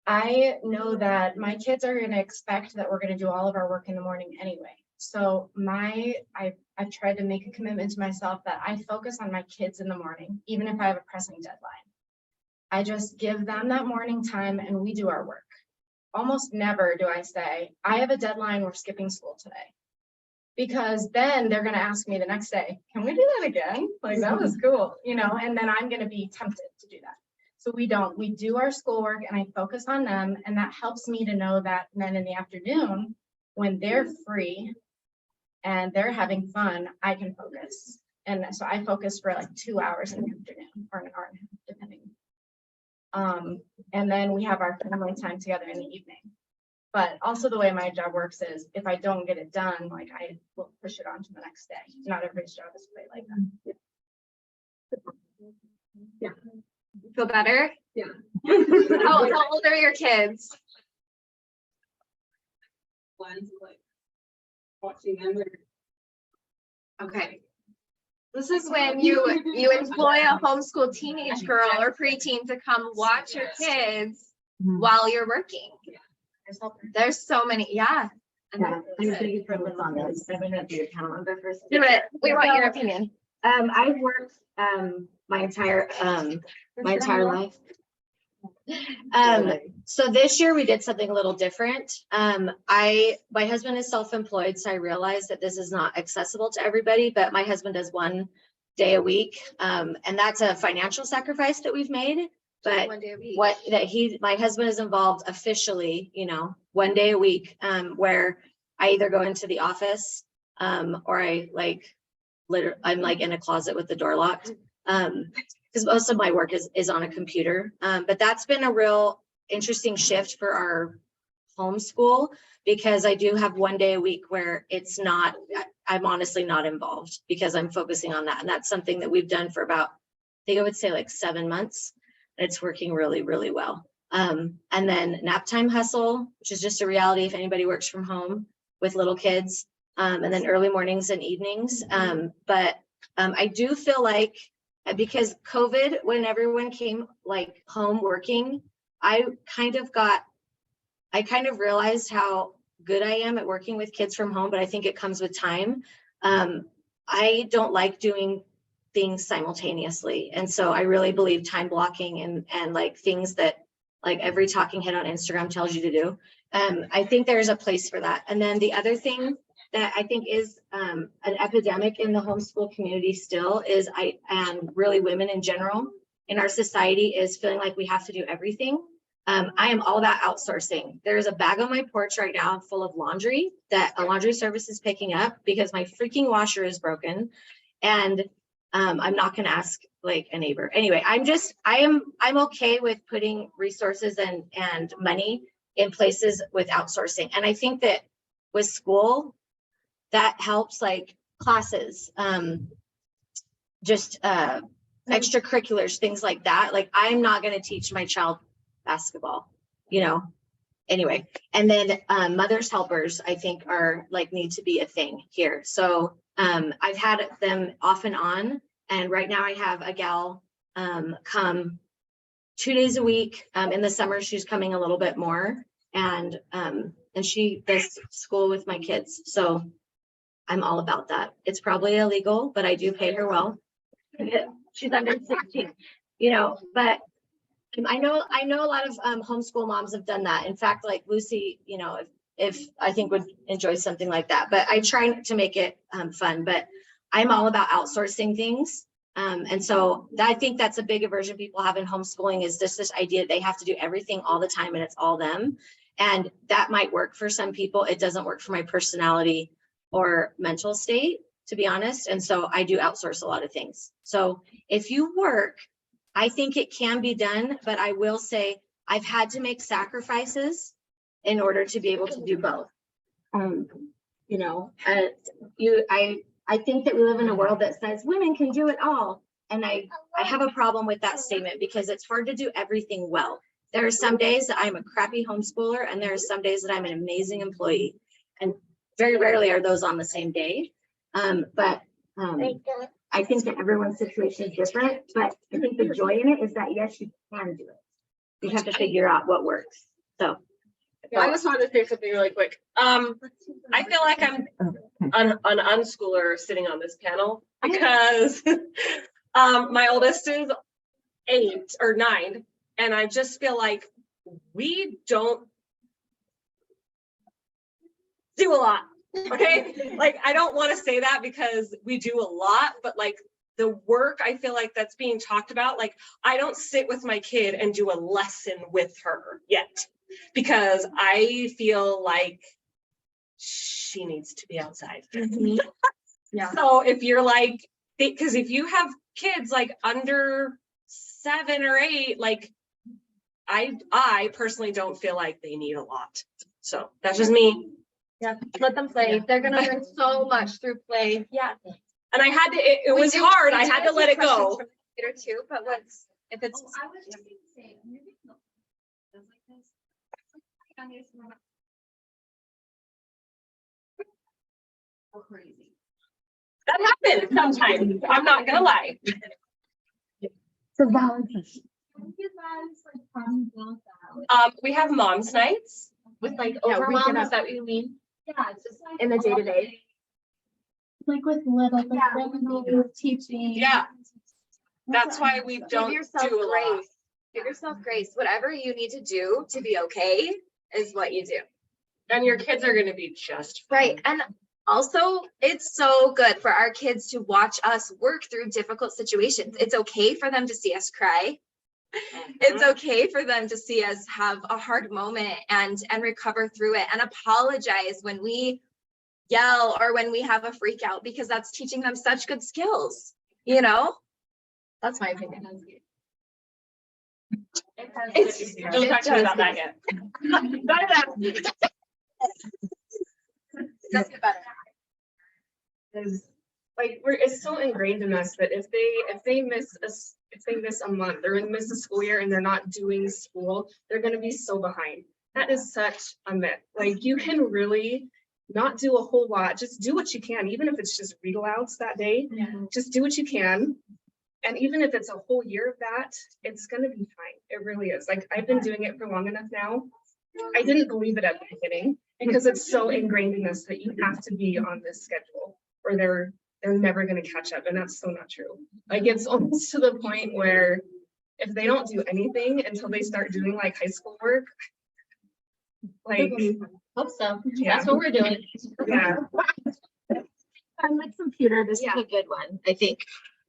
I know that my kids are going to expect that we're going to do all of our work in the morning anyway. So I've tried to make a commitment to myself that I focus on my kids in the morning, even if I have a pressing deadline. I just give them that morning time and we do our work. Almost never do I say, I have a deadline, we're skipping school today. Because then they're going to ask me the next day, can we do that again? Like, that was cool, you know, and then I'm going to be tempted to do that. So we do our schoolwork and I focus on them, and that helps me to know that then in the afternoon, when they're free and they're having fun, I can focus. And so I focus for like 2 hours in the afternoon or an hour and a half, depending. And then we have our family time together in the evening. But also the way my job works is if I don't get it done, like I will push it on to the next day. Not everybody's job is quite like that. Yeah. Feel better? Yeah. How old are your kids? One's like watching them. Okay. This is when you employ a homeschool teenage girl or preteen to come watch your kids while you're working. There's so many, yeah. Yeah, I'm a big influence on this. I'm gonna be a account member first. Do it. We want your opinion. I've worked my entire life. So this year we did something a little different. My husband is self-employed, so I realized that this is not accessible to everybody, but my husband does 1 day a week. And that's a financial sacrifice that we've made. But 1 day a week. My husband is involved officially, 1 day a week, where I either go into the office, or I'm like in a closet with the door locked. because most of my work is on a computer. But that's been a real interesting shift for our homeschool, because I do have one day a week where I'm honestly not involved because I'm focusing on that. And that's something that we've done for about, I think I would say like 7 months. And it's working really, really well. And then nap time hustle, which is just a reality if anybody works from home with little kids, and then early mornings and evenings. But I do feel like because COVID, when everyone came like home working, I kind of realized how good I am at working with kids from home, but I think it comes with time. I don't like doing things simultaneously. And so I really believe time blocking and like things that like every talking head on Instagram tells you to do. I think there's a place for that. And then the other thing that I think is an epidemic in the homeschool community still is and really women in general in our society is feeling like we have to do everything. I am all about outsourcing. There's a bag on my porch right now full of laundry that a laundry service is picking up because my freaking washer is broken. And I'm not going to ask like a neighbor. Anyway, I'm okay with putting resources and money in places with outsourcing. And I think that with school, that helps like classes, just extracurriculars, things like that. Like I'm not going to teach my child basketball, anyway. And then mother's helpers, I think are like need to be a thing here. So I've had them off and on. And right now I have a gal come 2 days a week. In the summer, she's coming a little bit more. And she does school with my kids. So I'm all about that. It's probably illegal, but I do pay her well. She's under 16, but I know a lot of homeschool moms have done that. In fact, like Lucy, if I think would enjoy something like that, but I try to make it fun, but I'm all about outsourcing things. And so I think that's a big aversion people have in homeschooling is just this idea that they have to do everything all the time and it's all them. And that might work for some people. It doesn't work for my personality or mental state, to be honest. And so I do outsource a lot of things. So if you work, I think it can be done, but I will say I've had to make sacrifices in order to be able to do both. I think that we live in a world that says women can do it all. And I have a problem with that statement because it's hard to do everything well. There are some days that I'm a crappy homeschooler and there are some days that I'm an amazing employee. And very rarely are those on the same day. But I think that everyone's situation is different, but I think the joy in it is that yes, you can do it. You have to figure out what works. So I just wanted to say something really quick. I feel like I'm an unschooler sitting on this panel because my oldest is 8 or 9, and I just feel like we don't do a lot. Okay, like I don't want to say that because we do a lot, but like the work I feel like that's being talked about, like I don't sit with my kid and do a lesson with her yet because I feel like she needs to be outside. Yeah. So if you're like, because if you have kids like under 7 or 8, like I personally don't feel like they need a lot. So that's just me. Yeah, let them play. They're gonna learn so much through play. Yeah. And I had to, it was hard. I had to let it go. Too, but if it's. I was just gonna say, maybe no. Does like this. Oh, crazy. That happens sometimes. I'm not gonna lie. So validation. You guys like fun build that. We have mom's nights. With like Yeah, we overwhelm, can is that what you mean? Yeah, it's just like. In the day-to-day. Like with little, like revenue, teaching. Yeah. That's why we don't Give yourself do a lot. grace. Give yourself grace. Whatever you need to do to be okay is what you do. And your kids are gonna be just fine. Right. And also, it's so good for our kids to watch us work through difficult situations. It's okay for them to see us cry. It's okay for them to see us have a hard moment and recover through it and apologize when we yell or when we have a freak out, because that's teaching them such good skills, That's my opinion. Don't talk to me about that yet. Let's get better. Is like it's so ingrained in us that if they miss a month or miss a school year and they're not doing school, they're gonna be so behind. That is such a myth. Like you can really not do a whole lot. Just do what you can, even if it's just read alouds that day. Just do what you can. And even if it's a whole year of that, it's gonna be fine. It really is. Like I've been doing it for long enough now. I didn't believe it at the beginning because it's so ingrained in us that you have to be on this schedule or they're never going to catch up. And that's so not true. Like it's almost to the point where if they don't do anything until they start doing like high school work, like, Hope so. yeah, That's what we're doing. yeah. On the computer, this is Yeah. a good one, I think.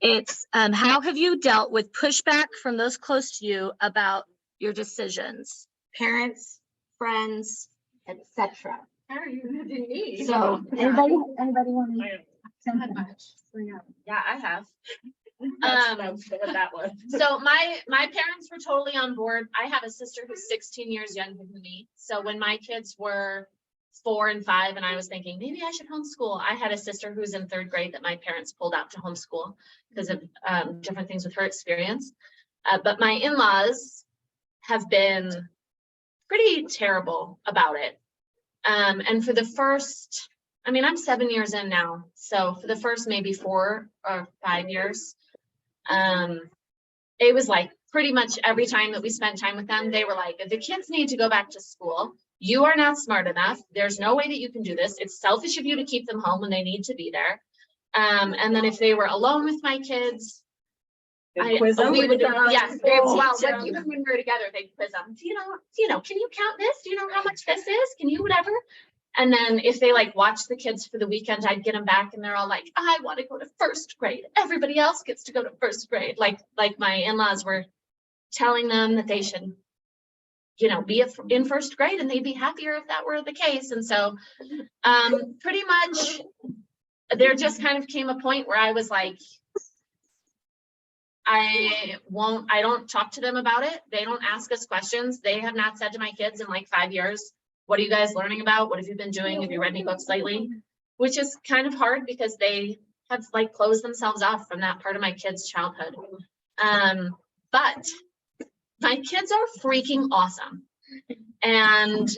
It's, how have you dealt with pushback from those close to you about your decisions? Parents, friends, etc. So anybody want to? Yeah, I have. That's what that was. So my parents were totally on board. I have a sister who's 16 years younger than me. So when my kids were 4 and 5 and I was thinking maybe I should homeschool, I had a sister who's in 3rd grade that my parents pulled out to homeschool because of different things with her experience. But my in-laws have been pretty terrible about it. And for the first, I mean, I'm 7 years in now. So for the first maybe 4 or 5 years, it was like pretty much every time that we spent time with them, they were like, the kids need to go back to school. You are not smart enough. There's no way that you can do this. It's selfish of you to keep them home when they need to be there. And then if they were alone with my kids, we would, yes, well, even when we were together, they'd quiz them. Do you know, can you count this? Do you know how much this is? Can you whatever? And then if they like watch the kids for the weekend, I'd get them back and they're all like, I want to go to 1st grade. Everybody else gets to go to 1st grade. Like my in-laws were telling them that they should, be in 1st grade and they'd be happier if that were the case. And so pretty much there just kind of came a point where I was like, I don't talk to them about it. They don't ask us questions. They have not said to my kids in like 5 years, what are you guys learning about? What have you been doing? Have you read any books lately? Which is kind of hard because they have like closed themselves off from that part of my kids' childhood. But my kids are freaking awesome. And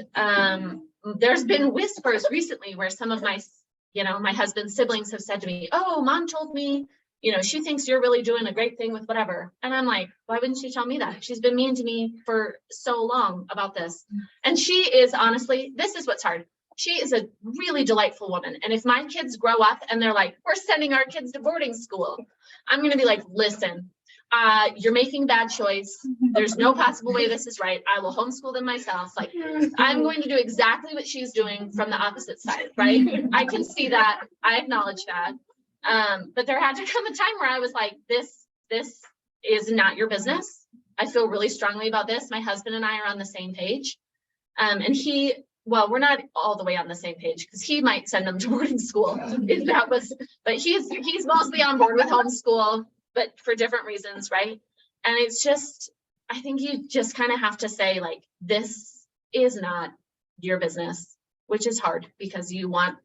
there's been whispers recently where some of my, my husband's siblings have said to me, oh, mom told me, she thinks you're really doing a great thing with whatever. And I'm like, why wouldn't she tell me that? She's been mean to me for so long about this. And she is honestly, this is what's hard. She is a really delightful woman. And if my kids grow up and they're like, we're sending our kids to boarding school, I'm going to be like, listen, you're making a bad choice. There's no possible way this is right. I will homeschool them myself. Like I'm going to do exactly what she's doing from the opposite side, right? I can see that. I acknowledge that. But there had to come a time where I was like, this is not your business. I feel really strongly about this. My husband and I are on the same page. And we're not all the way on the same page because he might send them to boarding school if that was, but he's mostly on board with homeschool, but for different reasons, right? And it's just, I think you just kind of have to say like, this is not your business, which is hard because you want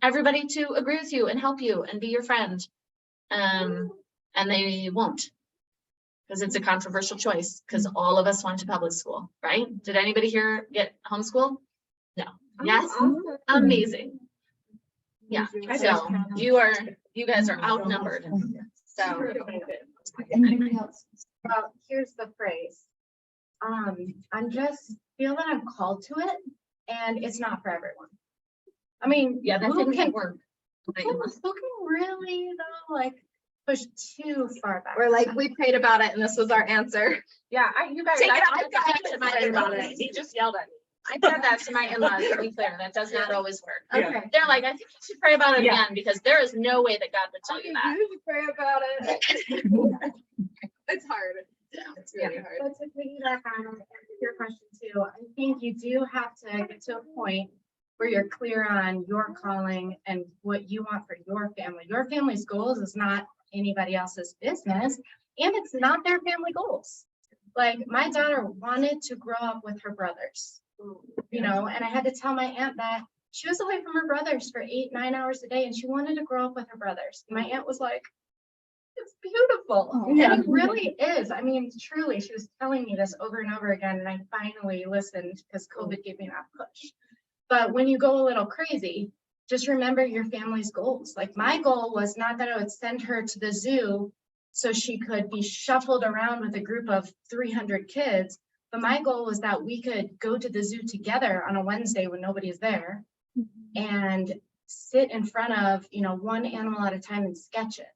everybody to agree with you and help you and be your friend. And they won't because it's a controversial choice because all of us went to public school, right? Did anybody here get homeschooled? No. Yes? Amazing. Yeah. So you guys are outnumbered. So Anybody else? Well, here's the phrase. I'm just feel that I'm called to it and it's not for everyone. I mean, Yeah, that who didn't can work. who can really though like push too far back? We're like, we prayed about it and this was our answer. Yeah, you guys. Take it I out. said that to my in-laws. He just yelled at me. I said that to my in-laws, to be clear, that does not always work. Okay. They're like, I think you should pray about it Yeah. again because there is no way that God would tell you that. You pray about it. It's hard. It's really hard. But to piggyback on your question too, I think you do have to get to a point where you're clear on your calling and what you want for your family. Your family's goals is not anybody else's business. And it's not their family goals. Like my daughter wanted to grow up with her brothers, you know, and I had to tell my aunt that she was away from her brothers for 8-9 hours a day and she wanted to grow up with her brothers. My aunt was like, it's beautiful. And it really is. I mean, truly, she was telling me this over and over again. And I finally listened because COVID gave me that push. But when you go a little crazy, just remember your family's goals. Like my goal was not that I would send her to the zoo so she could be shuffled around with a group of 300 kids. But my goal was that we could go to the zoo together on a Wednesday when nobody's there and sit in front of, you know, one animal at a time and sketch it.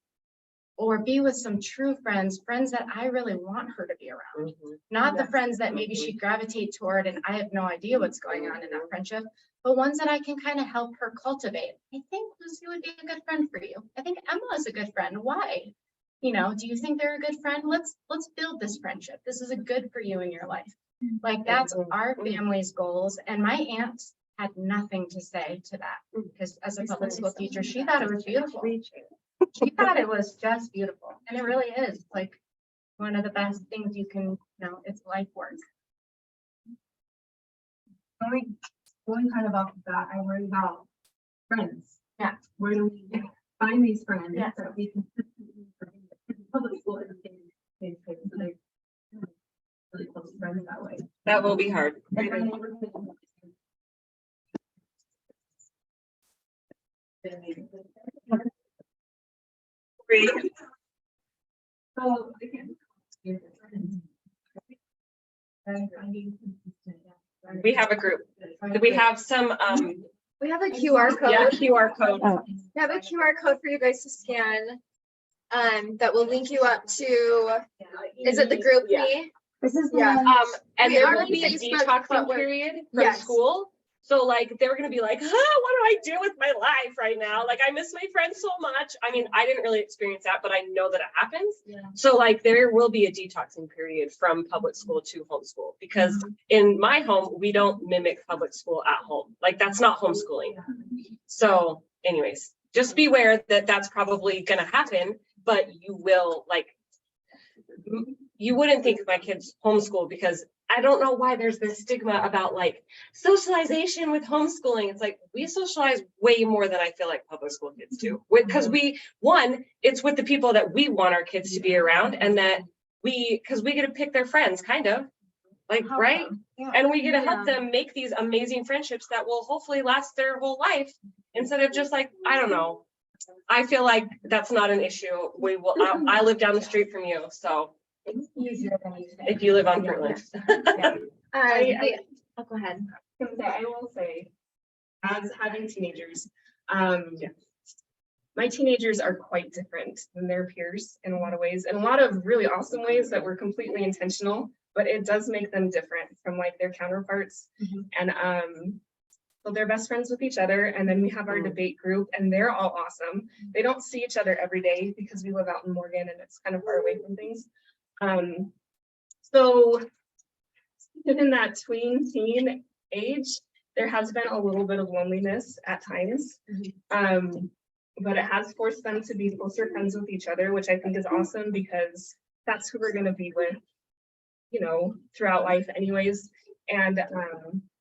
Or be with some true friends that I really want her to be around. Not the friends that maybe she'd gravitate toward and I have no idea what's going on in that friendship, but ones that I can kind of help her cultivate. I think Lucy would be a good friend for you. I think Emma is a good friend. Why? You know, do you think they're a good friend? Let's build this friendship. This is a good for you in your life. Like that's our family's goals. And my aunt had nothing to say to that because as a public school teacher, she thought it was beautiful. She thought it was just beautiful. And it really is like one of the best things you can, you know, it's life work. Going kind of off of that, I worry about friends. Yeah. Where do we find these friends? Yeah. That we consistently bring them? Because public school is the same thing, so they're really close friends that way. That will be hard. And our neighborhood- So again. We have a group. We have some, We have a QR yeah, code. QR code. We have a QR code for you guys to scan. That will link you up to, is it the group Yeah. me? This is Yeah. And We there are will on be a Facebook, but detoxing we're- period from Yes. school. So like, they're gonna be like, what do I do with my life right now? Like, I miss my friends so much. I mean, I didn't really experience that, but I know that it happens. Yeah. So like, there will be a detoxing period from public school to homeschool, because in my home, we don't mimic public school at home. Like, that's not homeschooling. So anyways, just beware that that's probably gonna happen, but you will like, you wouldn't think of my kids homeschool because I don't know why there's this stigma about like socialization with homeschooling. It's like we socialize way more than I feel like public school kids do. Because it's with the people that we want our kids to be around, and that because we get to pick their friends, kind of like, right? And we get to help them make these amazing friendships that will hopefully last their whole life, instead of just like, I don't know. I feel like that's not an issue. We will. I live down the street from you, so. It's easier than you think. If you live on Portland. Oh, go ahead. I will say, as having teenagers, my teenagers are quite different than their peers in a lot of ways, in a lot of really awesome ways that were completely intentional, but it does make them different from like their counterparts. And so they're best friends with each other, and then we have our debate group, and they're all awesome. They don't see each other every day because we live out in Morgan and it's kind of far away from things. So in that teen age, there has been a little bit of loneliness at times, but it has forced them to be closer friends with each other, which I think is awesome because that's who we're going to be with, you know, throughout life anyways. And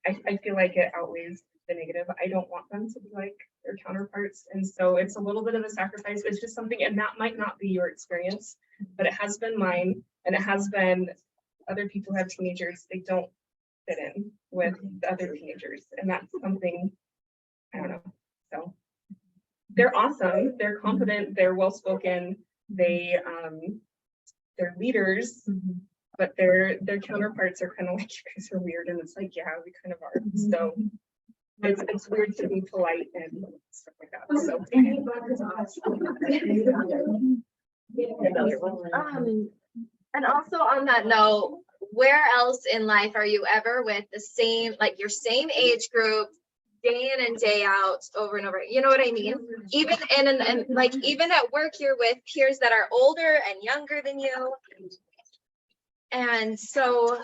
I feel like it outweighs the negative. I don't want them to be like their counterparts. And so it's a little bit of a sacrifice. It's just something, and that might not be your experience, but it has been mine, and it has been other people who have teenagers. They don't fit in with the other teenagers, and that's something, I don't know. So they're awesome, they're confident, they're well-spoken, they're leaders, but their counterparts are kind of like, you guys are weird, and it's like, yeah, we kind of are. So it's weird to be polite and stuff like that. So And also on that note, where else in life are you ever with the same, like your same age group, day in and day out, over and over? You know what I mean? Even and like even at work, you're with peers that are older and younger than you. And so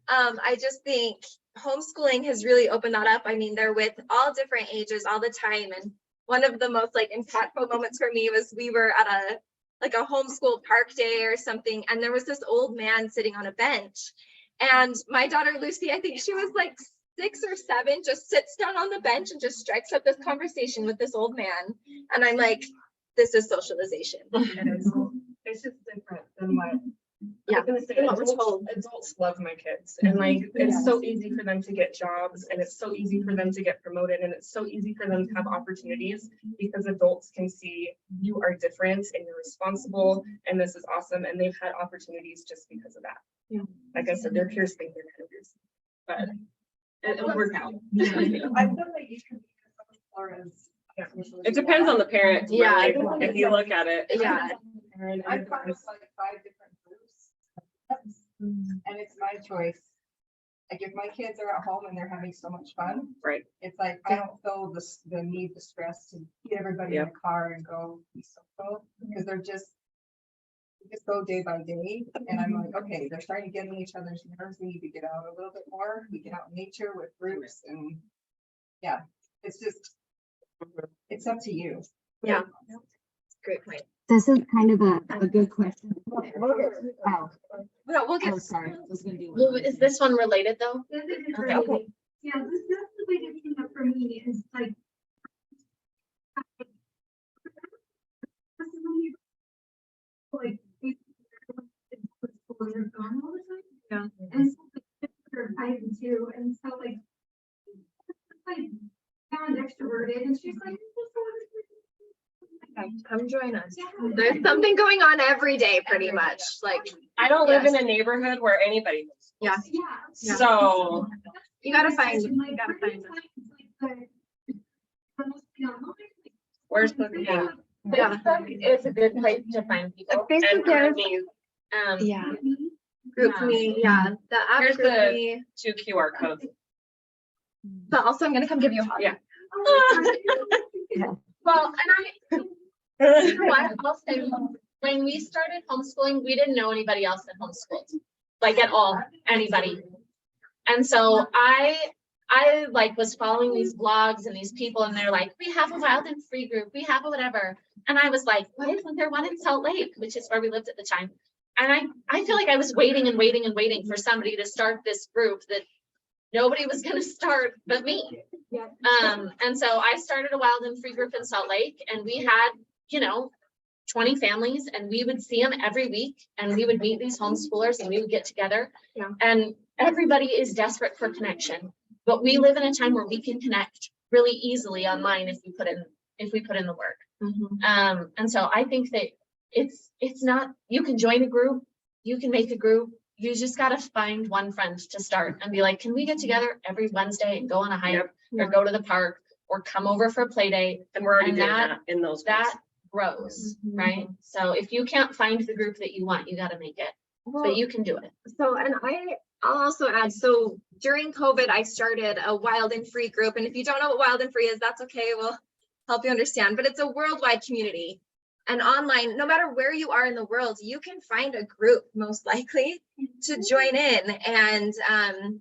I just think homeschooling has really opened that up. I mean, they're with all different ages all the time. And one of the most like impactful moments for me was we were at like a homeschool park day or something, and there was this old man sitting on a bench. And my daughter Lucy, I think she was like 6 or 7, just sits down on the bench and just strikes up this conversation with this old man. And I'm like, this is socialization. It's just different than what. Yeah. I'm gonna say Than what we're told. adults love my kids, and like, it's so easy for them to get jobs, and it's so easy for them to get promoted, and it's so easy for them to have opportunities, because adults can see you are different and you're responsible, and this is awesome, and they've had opportunities just because of that. Yeah. Like I said, they're peers think they're kind of peers, but it'll work out. I feel like you can be as far as. It depends on the parent. Yeah. really, If you look at it. Yeah. I've gone with like 5 different groups. And it's my choice. Like if my kids are at home and they're having so much fun. Right. It's like, I don't feel the need, the stress to get everybody in the car and go be social, because they're just go day by day. And I'm like, okay, they're starting to get in each other's nerves. We need to get out a little bit more. We get out in nature with groups, and yeah, it's just, it's up to you. Yeah. Great point. This is kind of a good question. Oh, No, we'll get. sorry. I was gonna do one. Well, is this one related though? Okay. Yeah, that's the biggest thing up for me is like. Like, schools are gone all the time. Yeah. And so they're 5 and 2, and so like sound extroverted, and she's like, Come join us. yeah. There's something going on every day, pretty much. Like, I don't live in Yes. a neighborhood where anybody lives. yeah, Yeah. So you gotta find. Like, You gotta find. where's the thing? Yeah. It's a good place to find people. And Facebook group is. me Yeah. Group Yeah. me. Yeah. The app Here's group the- me. 2 QR codes. But also, I'm gonna come give you a hug. Yeah. Well, and you know what, I'll say, when we started homeschooling, we didn't know anybody else that homeschooled, like at all, anybody. And so I like was following these blogs and these people, and they're like, we have a wild and free group, we have a whatever. And I was like, why isn't there one in Salt Lake, which is where we lived at the time? And I feel like I was waiting and waiting and waiting for somebody to start this group that nobody was gonna start but me. Yeah. And so I started a wild and free group in Salt Lake, and we had, 20 families, and we would see them every week, and we would meet these homeschoolers, and we would get together. Yeah. And everybody is desperate for connection, but we live in a time where we can connect really easily online if we put in the work. Mhm. And so I think that it's not, you can join a group, you can make a group, you just gotta find one friend to start and be like, can we get together every Wednesday and go on a hike or go to the park or come over for a play day? And we're already And doing that- that in those. That grows, right? So if you can't find the group that you want, you gotta make it, but you can do it. So, and I'll also add, so during COVID, I started a wild and free group. And if you don't know what wild and free is, that's okay. We'll help you understand, but it's a worldwide community. And online, no matter where you are in the world, you can find a group most likely to join in. And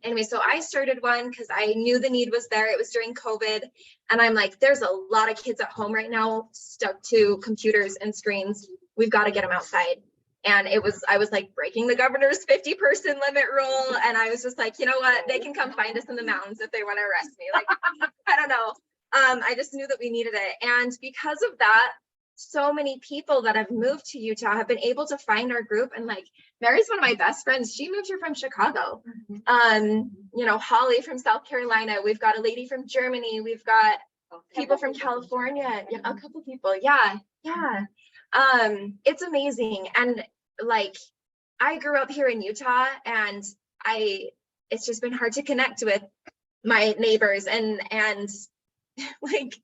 anyway, so I started one because I knew the need was there. It was during COVID. And I'm like, there's a lot of kids at home right now stuck to computers and screens. We've got to get them outside. And I was like breaking the governor's 50-person limit rule. And I was just like, you know what? They can come find us in the mountains if they want to arrest me. Like, I don't know. I just knew that we needed it. And because of that, so many people that have moved to Utah have been able to find our group. And like, Mary's one of my best friends. She moved here from Chicago. Holly from South Carolina. We've got a lady from Germany. We've got people from California. Yeah, a couple people. Yeah. It's amazing. And like, I grew up here in Utah, and it's just been hard to connect with my neighbors and like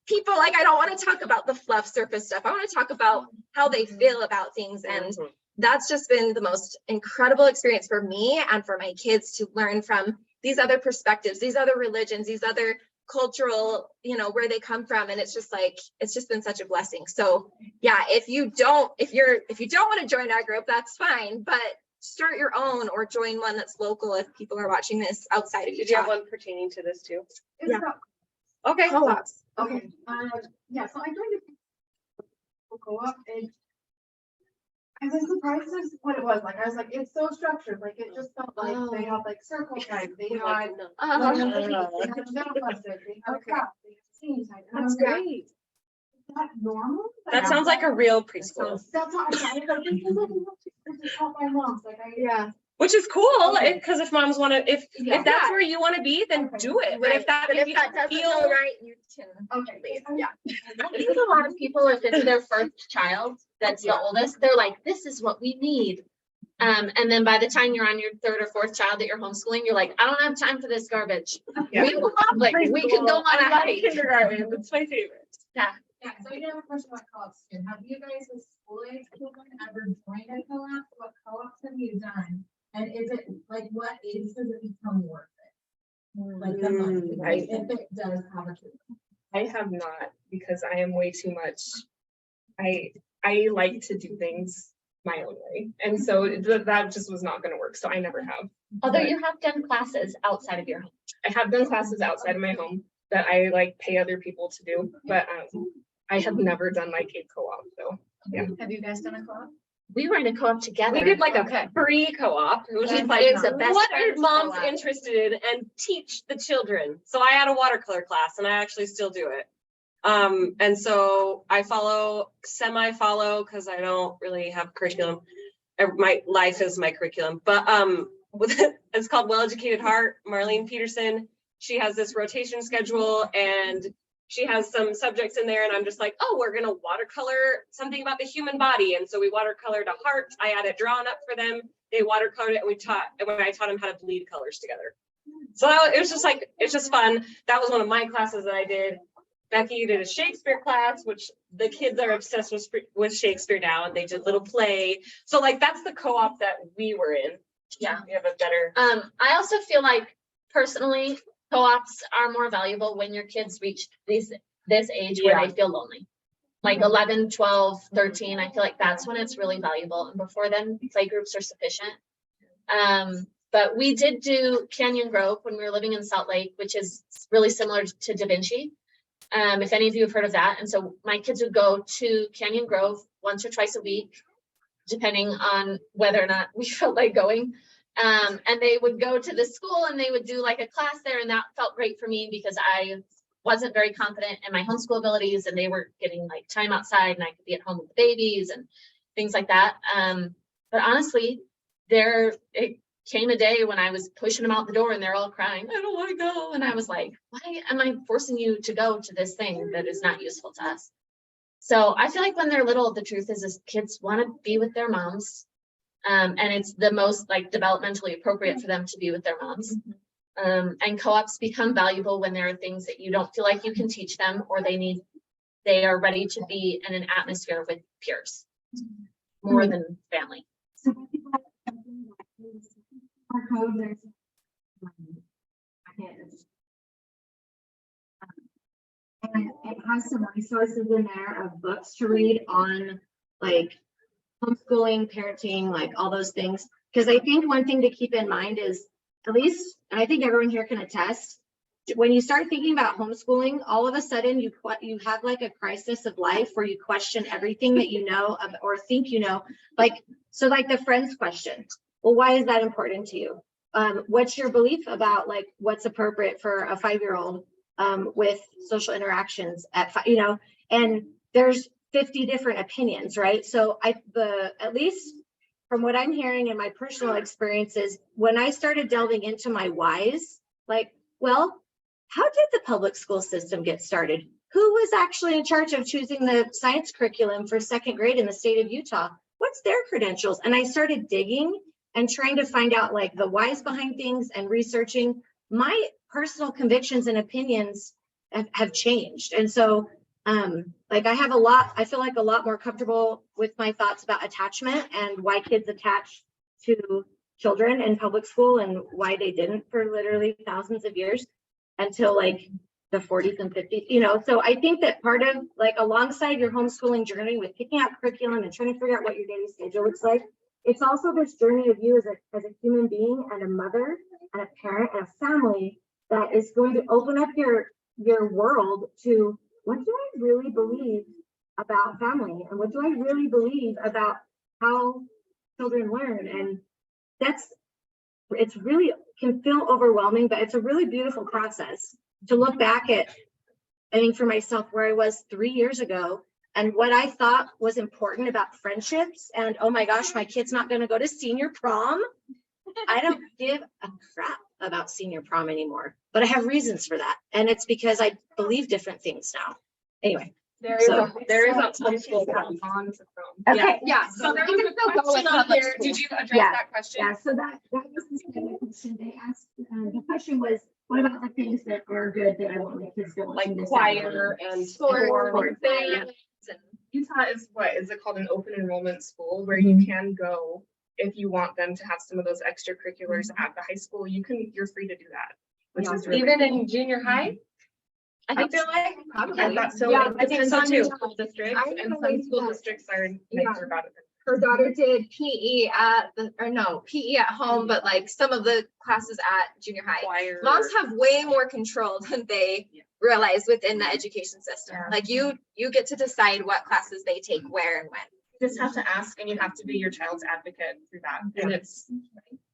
people. Like, I don't want to talk about the fluff surface stuff. I want to talk about how they feel about things. And that's just been the most incredible experience for me and for my kids to learn from these other perspectives, these other religions, these other cultural, where they come from. And it's just like, it's just been such a blessing. So yeah, if you don't want to join our group, that's fine, but start your own or join one that's local if people are watching this outside of Did you have Utah. one pertaining to this too? Yeah. Okay. Co-ops. Okay, yeah, so I joined a co-op, and I was surprised at what it was like. I was like, it's so structured. Like it just felt like they Oh. have like circle time. They had. Uh, They have middle classes, they have craft, they have senior time. And I That's was like, great. is that normal? That sounds like a real preschool, That's what I was like, this is how my mom's like, Yeah. which is cool, Okay. because if moms want to, if that's where you want to be, then Okay. do it. But if that But makes if you that doesn't feel go right, you can. okay. Yeah. I think a lot of people, if it's their first child, that's the oldest, they're like, this is what we need. And then by the time you're on your third or fourth child that you're homeschooling, you're like, I don't have time for this garbage. Yeah. We love, like, we can go And I on had life. kindergarten. It's my favorite. Yeah, so I have a question about co-ops too. Have you guys with school age children ever joined a co-op? What co-ops have you done? And is it, like, what age does it become worth it? Like the money, like, if it does have a. I have not, because I am way too much. I like to do things my own way. And so that just was not gonna work. So I never have. Although you have done classes outside of your home. I have done classes outside of my home that I like pay other people to do, but I have never done like a co-op though. Have you guys done a co-op? We were in a co-op together. We did like Okay. a free co-op. It was just It like, was a best what are friends moms co-op. interested in, and teach the children. So I had a watercolor class, and I actually still do it. And so I semi-follow, because I don't really have curriculum. My life is my curriculum, but it's called Well Educated Heart. Marlene Peterson, she has this rotation schedule, and she has some subjects in there, and I'm just like, oh, we're gonna watercolor something about the human body. And so we watercolored a heart. I had it drawn up for them. They watercolored it, and when I taught them how to bleed colors together. So it was just like, it's just fun. That was one of my classes that I did. Becky did a Shakespeare class, which the kids are obsessed with Shakespeare now, and they did little play. So like, that's the co-op that we were in. Yeah. We have a better. I also feel like personally, co-ops are more valuable when your kids reach this age where they feel lonely. Like 11, 12, 13, I feel like that's when it's really valuable. And before then, playgroups are sufficient. But we did do Canyon Grove when we were living in Salt Lake, which is really similar to Da Vinci. If any of you have heard of that. And so my kids would go to Canyon Grove once or twice a week, depending on whether or not we felt like going. And they would go to the school and they would do like a class there. And that felt great for me because I wasn't very confident in my homeschool abilities, and they were getting like time outside and I could be at home with the babies and things like that. But honestly, it came a day when I was pushing them out the door and they're all crying, I don't want to go. And I was like, why am I forcing you to go to this thing that is not useful to us? So I feel like when they're little, the truth is kids want to be with their moms. And it's the most like developmentally appropriate for them to be with their moms. And co-ops become valuable when there are things that you don't feel like you can teach them, or they are ready to be in an atmosphere with peers more than family. So I think that's something that is our code, there's and it has some resources in there of books to read on like homeschooling, parenting, like all those things. Because I think one thing to keep in mind is, at least, and I think everyone here can attest, when you start thinking about homeschooling, all of a sudden you have like a crisis of life where you question everything that you know or think you know. Like, so like the friends question, well, why is that important to you? What's your belief about like what's appropriate for a 5-year-old with social interactions at and there's 50 different opinions, right? So at least from what I'm hearing in my personal experiences, when I started delving into my whys, like, well, how did the public school system get started? Who was actually in charge of choosing the science curriculum for 2nd grade in the state of Utah? What's their credentials? And I started digging and trying to find out like the whys behind things and researching. My personal convictions and opinions have changed. And so like I feel like a lot more comfortable with my thoughts about attachment and why kids attach to children in public school and why they didn't for literally thousands of years until like the 40s and 50s, So I think that part of like alongside your homeschooling journey with picking out curriculum and trying to figure out what your daily schedule looks like, it's also this journey of you as a human being and a mother and a parent and a family that is going to open up your world to, what do I really believe about family? And what do I really believe about how children learn. And it's really can feel overwhelming, but it's a really beautiful process to look back at. I think for myself, where I was 3 years ago, and what I thought was important about friendships, and oh my gosh, my kid's not going to go to senior prom. I don't give a crap about senior prom anymore, but I have reasons for that. And it's because I believe different things now. Anyway. There is So- a homeschool prom on the prom. Okay. Yeah, so there was a question on there. Did you address Yeah. that question? Yeah, so that was the second question they asked. The question was, what about the things that are good that I want my kids to want Like to miss out choir on? and Sports, sport. Utah is called an open enrollment school where you can go if you want them to have some of those extracurriculars at the high school. You're free to do that, which is really Even cool. in junior high? I feel like Probably. I thought so. Yeah, It I think depends so on your too. school district, I and believe some school that. districts are Yeah. nicer about it. Her daughter did PE at PE at home, but like some of the classes at junior high. Choir. Moms have way more control than they realize within the education system. Yeah. Like you get to decide what classes they take where and when. You just have to ask, and you have to be your child's advocate through that, and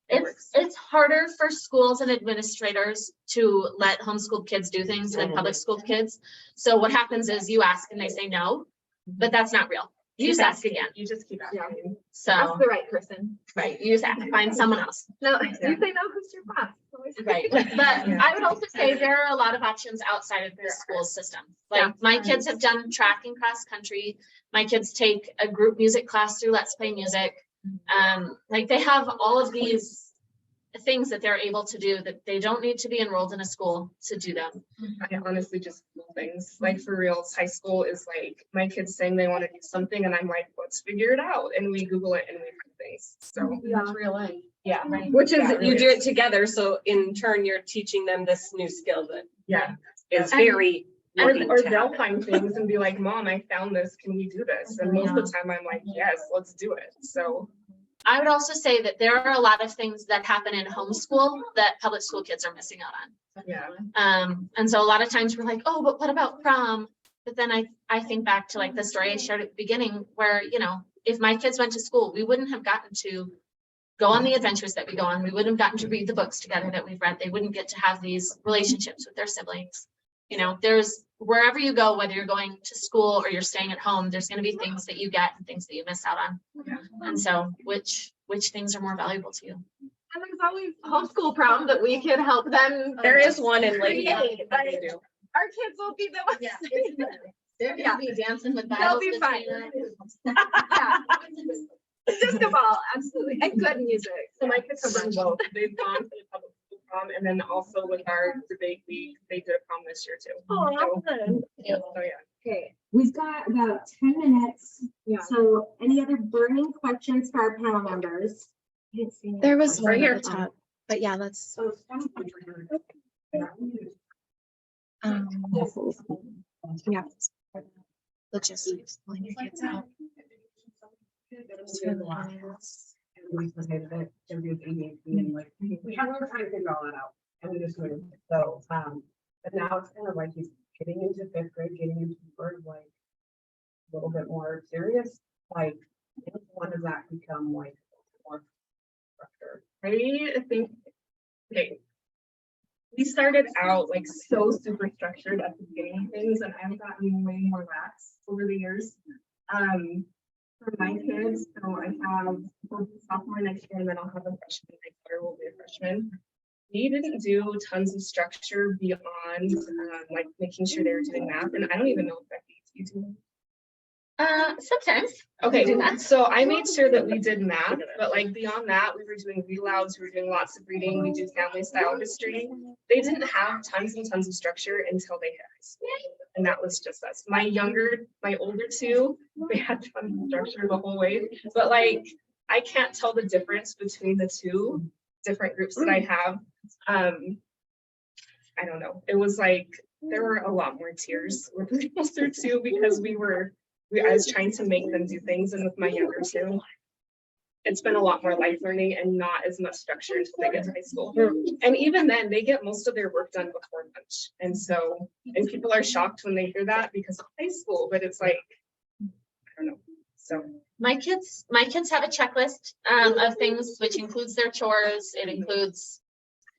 it works. It's harder for schools and administrators to let homeschool kids do things than public school kids. So what happens is you ask and they say no, but that's not real. You just ask again. You just keep asking. So, Ask the right person. right, you just have to find someone else. No, you say no, who's your boss? Right, but I would also say there are a lot of options outside of the school system. Like my kids have done track and cross country. My kids take a group music class through Let's Play Music. Like they have all of these things that they're able to do that they don't need to be enrolled in a school to do them. I honestly just little things. Like for real, high school is like my kids saying they want to do something, and I'm like, let's figure it out. And we Google it and we find things. So That's real life. yeah, Which is, Yeah, it you really do it together, so in turn, you're teaching them this new skill that yeah. is And- very. working Or to they'll happen. find things and be like, Mom, I found this. Can we do this? And most of the time I'm like, yes, let's do it. So I would also say that there are a lot of things that happen in homeschool that public school kids are missing out on. yeah. And so a lot of times we're like, oh, but what about prom? But then I think back to like the story I shared at the beginning where, if my kids went to school, we wouldn't have gotten to go on the adventures that we go on. We wouldn't have gotten to read the books together that we've read. They wouldn't get to have these relationships with their siblings. There's wherever you go, whether you're going to school or you're staying at home, there's going to be things that you get and things that you miss out on. Yeah. And so which things are more valuable to you? And there's always homeschool prom that we can help them. There is one in Lake. create. They Like, do. our kids will be the ones. Yeah. They're Yeah. gonna be dancing with They'll Bibles be fine. between Yeah. Disco ball, absolutely. And good music. So my kids have done both. They've gone to the public school prom, and then also with our debate league, they did a prom this year too. So yeah. Okay, we've got about 10 minutes. Yeah. So any other burning questions for our panel members? I didn't see any There was questions one at at the the top. top, but yeah, let's. Yeah. Logistics, pulling your kids out. We submitted it, every ADHD, like, we had a little time to figure all that out, and we just moved, so, but now it's kind of like he's getting into 5th grade, getting into word, like, a little bit more serious, like, when does that become like more structured? I think, okay, we started out like so super structured at the beginning of things, and I've gotten way more lax over the years. For my kids, so I have a sophomore next year, and then I'll have a freshman. My daughter will be a freshman. We didn't do tons of structure beyond like making sure they were doing math, and I don't even know if Becky, you do. Sometimes. Okay, Do math. so I made sure that we did math, but like beyond that, we were doing read louds, we were doing lots of reading, we do family style history. They didn't have tons and tons of structure until they hit high school. And that was just us. My older two, they had tons of structure the whole way. But like, I can't tell the difference between the two different groups that I have. I don't know. It was like, there were a lot more tears with the older two because I was trying to make them do things, and with my younger two, it's been a lot more life learning and not as much structure until they get to high school. And even then, they get most of their work done before lunch. And people are shocked when they hear that because of high school, but it's like, I don't know. So My kids have a checklist of things, which includes their chores, it includes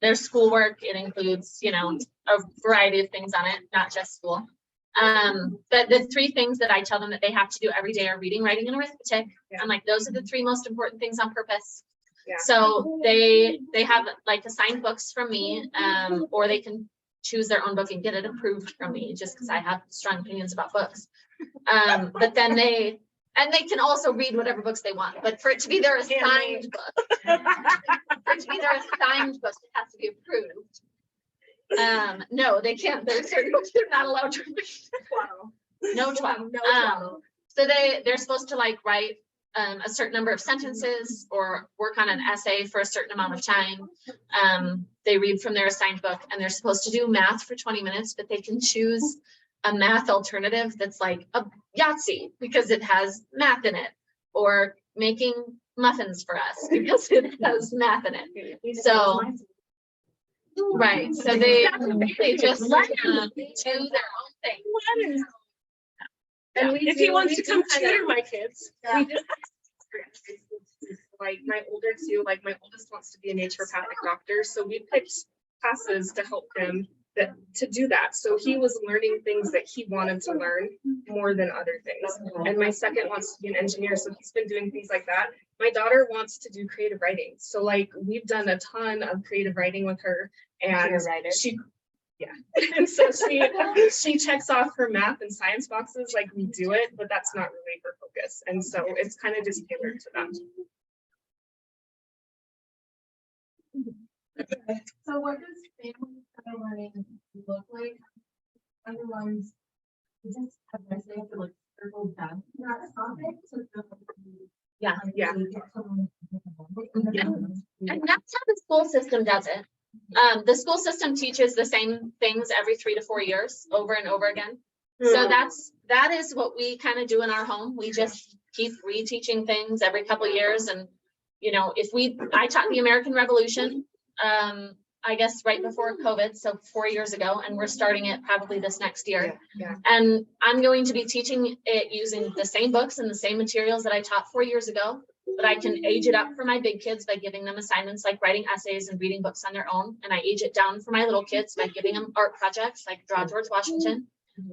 their schoolwork, it includes, you know, a variety of things on it, not just school. But the 3 things that I tell them that they have to do every day are reading, writing, and arithmetic. Yeah. I'm like, those are the 3 most important things on purpose. Yeah. So they have like assigned books from me, or they can choose their own book and get it approved from me, just because I have strong opinions about books. But then they can also read whatever books they want, but for it to be their assigned book, it has to be approved. No, they can't. There's certain books they're not allowed to read. No twaddle. So they're supposed to like write a certain number of sentences or work on an essay for a certain amount of time. They read from their assigned book, and they're supposed to do math for 20 minutes, but they can choose a math alternative that's like a Yahtzee because it has math in it, or making muffins for us because it has math in it. So, right. So they just do their own thing. And If he wants to come tutor my kids. We did like my older 2, like my oldest wants to be a naturopathic doctor, so we picked classes to help him to do that. So he was learning things that he wanted to learn more than other things. And my second wants to be an engineer, so he's been doing things like that. My daughter wants to do creative writing, so like we've done a ton of creative writing with her, and she and so she checks off her math and science boxes like we do it, but that's not really her focus, and so it's kind of just tailored to them. So what does family style learning look like? Everyone's just have I say to like circle down that topic to Yeah. Yeah. And that's how the school system does it. The school system teaches the same things every 3 to 4 years over and over again. So that is what we kind of do in our home. We just keep reteaching things every couple of years. And, you know, I taught the American Revolution, I guess right before COVID, so 4 years ago, and we're starting it probably this next year. Yeah. And I'm going to be teaching it using the same books and the same materials that I taught 4 years ago, but I can age it up for my big kids by giving them assignments like writing essays and reading books on their own. And I age it down for my little kids by giving them art projects like Draw George Washington.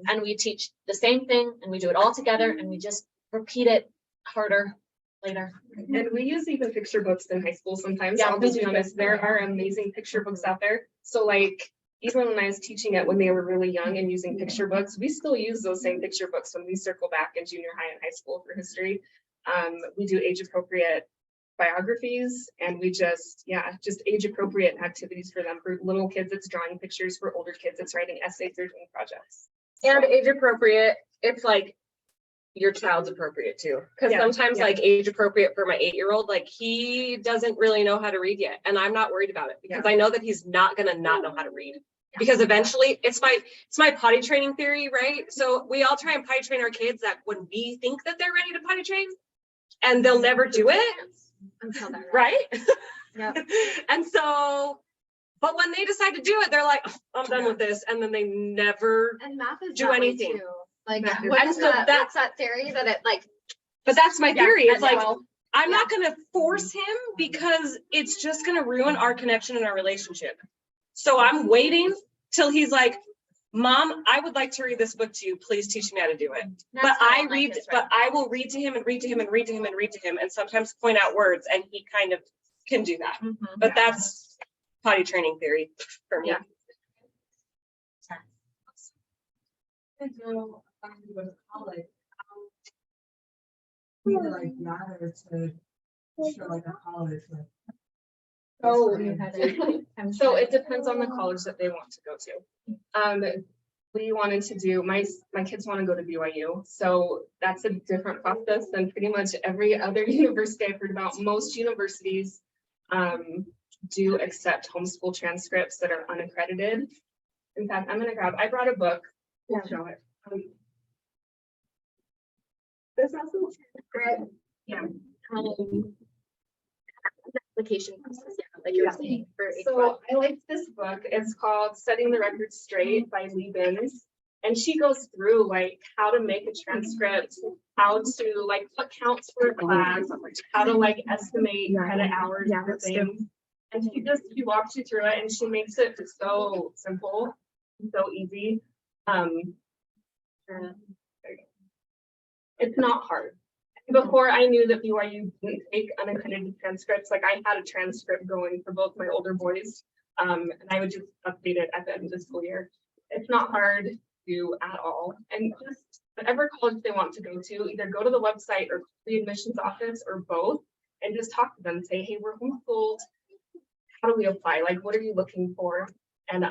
And we teach the same thing, and we do it all together, and we just repeat it harder later. And we use even picture books in high school sometimes. Yeah, I'll we be do. honest, there are amazing picture books out there. So like, even when I was teaching it when they were really young and using picture books, we still use those same picture books when we circle back in junior high and high school for history. We do age appropriate biographies, and we just age appropriate activities for them. For little kids, it's drawing pictures. For older kids, it's writing essays or doing projects. And age appropriate, it's like your child's appropriate too. Because sometimes like age appropriate for my 8-year-old, like he doesn't really know how to read yet. And I'm not worried about it because I know that he's not gonna not know how to read. Because eventually it's my potty training theory, right? So we all try and potty train our kids that when we think that they're ready to potty train, and they'll never do it. Right? Yeah. And so, but when they decide to do it, they're like, oh, I'm done with this. And then they never And math is do that way anything. too. Like Math is- what's that theory that it like But that's my theory. It's like, well, I'm not going to force him because it's just going to ruin our connection and our relationship. So I'm waiting till he's like, Mom, I would like to read this book to you. Please teach me how to do it. But I will read to him and read to him and read to him and read to him and sometimes point out words, and he kind of can do that. But that's potty training theory for me. Yeah. So, to go to college, we like matter to show like a college. Like, Oh, so it depends on the college that they want to go to. We wanted to do, my kids want to go to BYU, so that's a different process than pretty much every other university I've heard about. Most universities do accept homeschool transcripts that are unaccredited. In fact, I brought a book. We'll show it. This also great. Yeah. Application process, like you were saying. So I like this book. It's called Setting the Record Straight by Lee Binns. And she goes through like how to make a transcript, how to like what counts for a class, how to like estimate kind of hours for things. And she walks you through it and she makes it so simple, so easy. It's not hard. Before I knew that BYU didn't take unaccredited transcripts, like I had a transcript going for both my older boys. And I would just update it at the end of the school year. It's not hard to do at all. And just whatever college they want to go to, either go to the website or the admissions office or both, and just talk to them, say, hey, we're homeschooled. How do we apply? Like, what are you looking for? And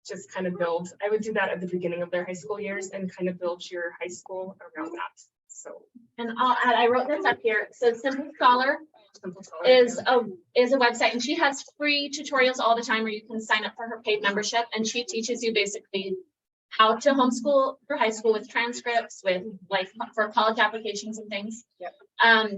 just kind of build. I would do that at the beginning of their high school years and kind of build your high school around that. So, And I'll add, I wrote this up here. So Simple Scholar Simple Scholar, is a website, and she has free tutorials all the time where you can sign up for her paid membership, and she teaches you basically how to homeschool for high school with transcripts, with like for college applications and things. Yep.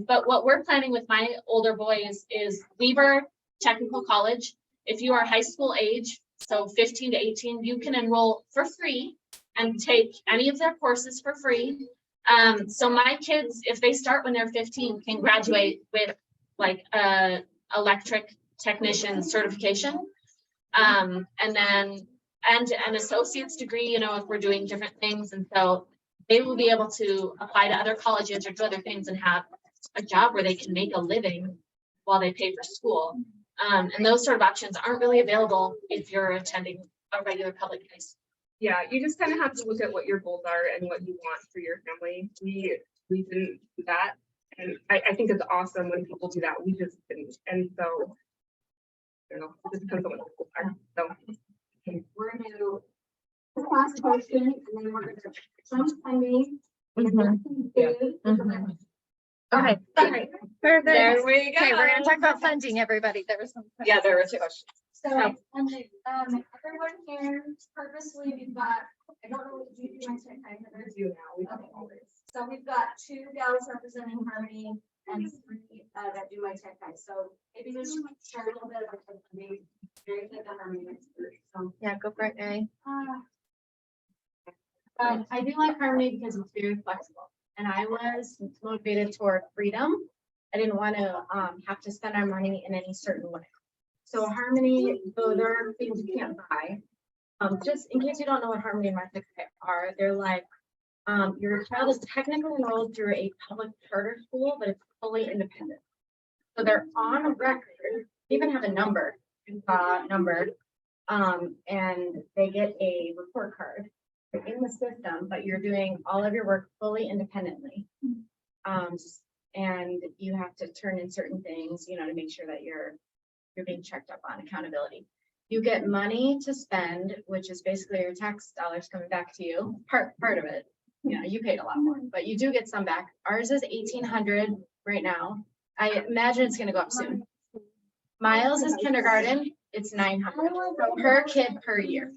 But what we're planning with my older boys is Weber Technical College. If you are high school age, so 15 to 18, you can enroll for free and take any of their courses for free. So my kids, if they start when they're 15, can graduate with like a electric technician certification. And then an associate's degree, you know, if we're doing different things. And so they will be able to apply to other colleges or do other things and have a job where they can make a living while they pay for school. And those sort of options aren't really available if you're attending a regular public high school. yeah, you just kind of have to look at what your goals are and what you want for your family. We didn't do that. And I think it's awesome when people do that. We just didn't. And so, I don't know, it just depends on what the goals are. So, We're gonna do the class portion, and then we're gonna do some funding. Okay, perfect. There we Okay, we're gonna go. talk about funding, everybody. There was some. Yeah, there was a question. So, everyone here purposely, we've got, I don't know, do you do my tech? I never do now. We don't always. So we've got 2 gals representing Harmony and 3 that do my tech guys. So maybe just share a little bit about the funding. Very good at Harmony expert. So Yeah, go for it, Mary. I do like Harmony because it's very flexible, and I was motivated toward freedom. I didn't want to have to spend our money in any certain way. So Harmony, though there are things you can't buy. Just in case you don't know what Harmony and Martha are, they're like, your child is technically enrolled through a public charter school, but it's fully independent. So they're on record, they even have a number, and they get a report card. You're in the system, but you're doing all of your work fully independently. And you have to turn in certain things, you know, to make sure that you're being checked up on accountability. You get money to spend, which is basically your tax dollars coming back to you, part of it. You know, you paid a lot more, but you do get some back. Ours is 1,800 right now. I imagine it's gonna go up soon. Miles is kindergarten, it's 900 per kid per year.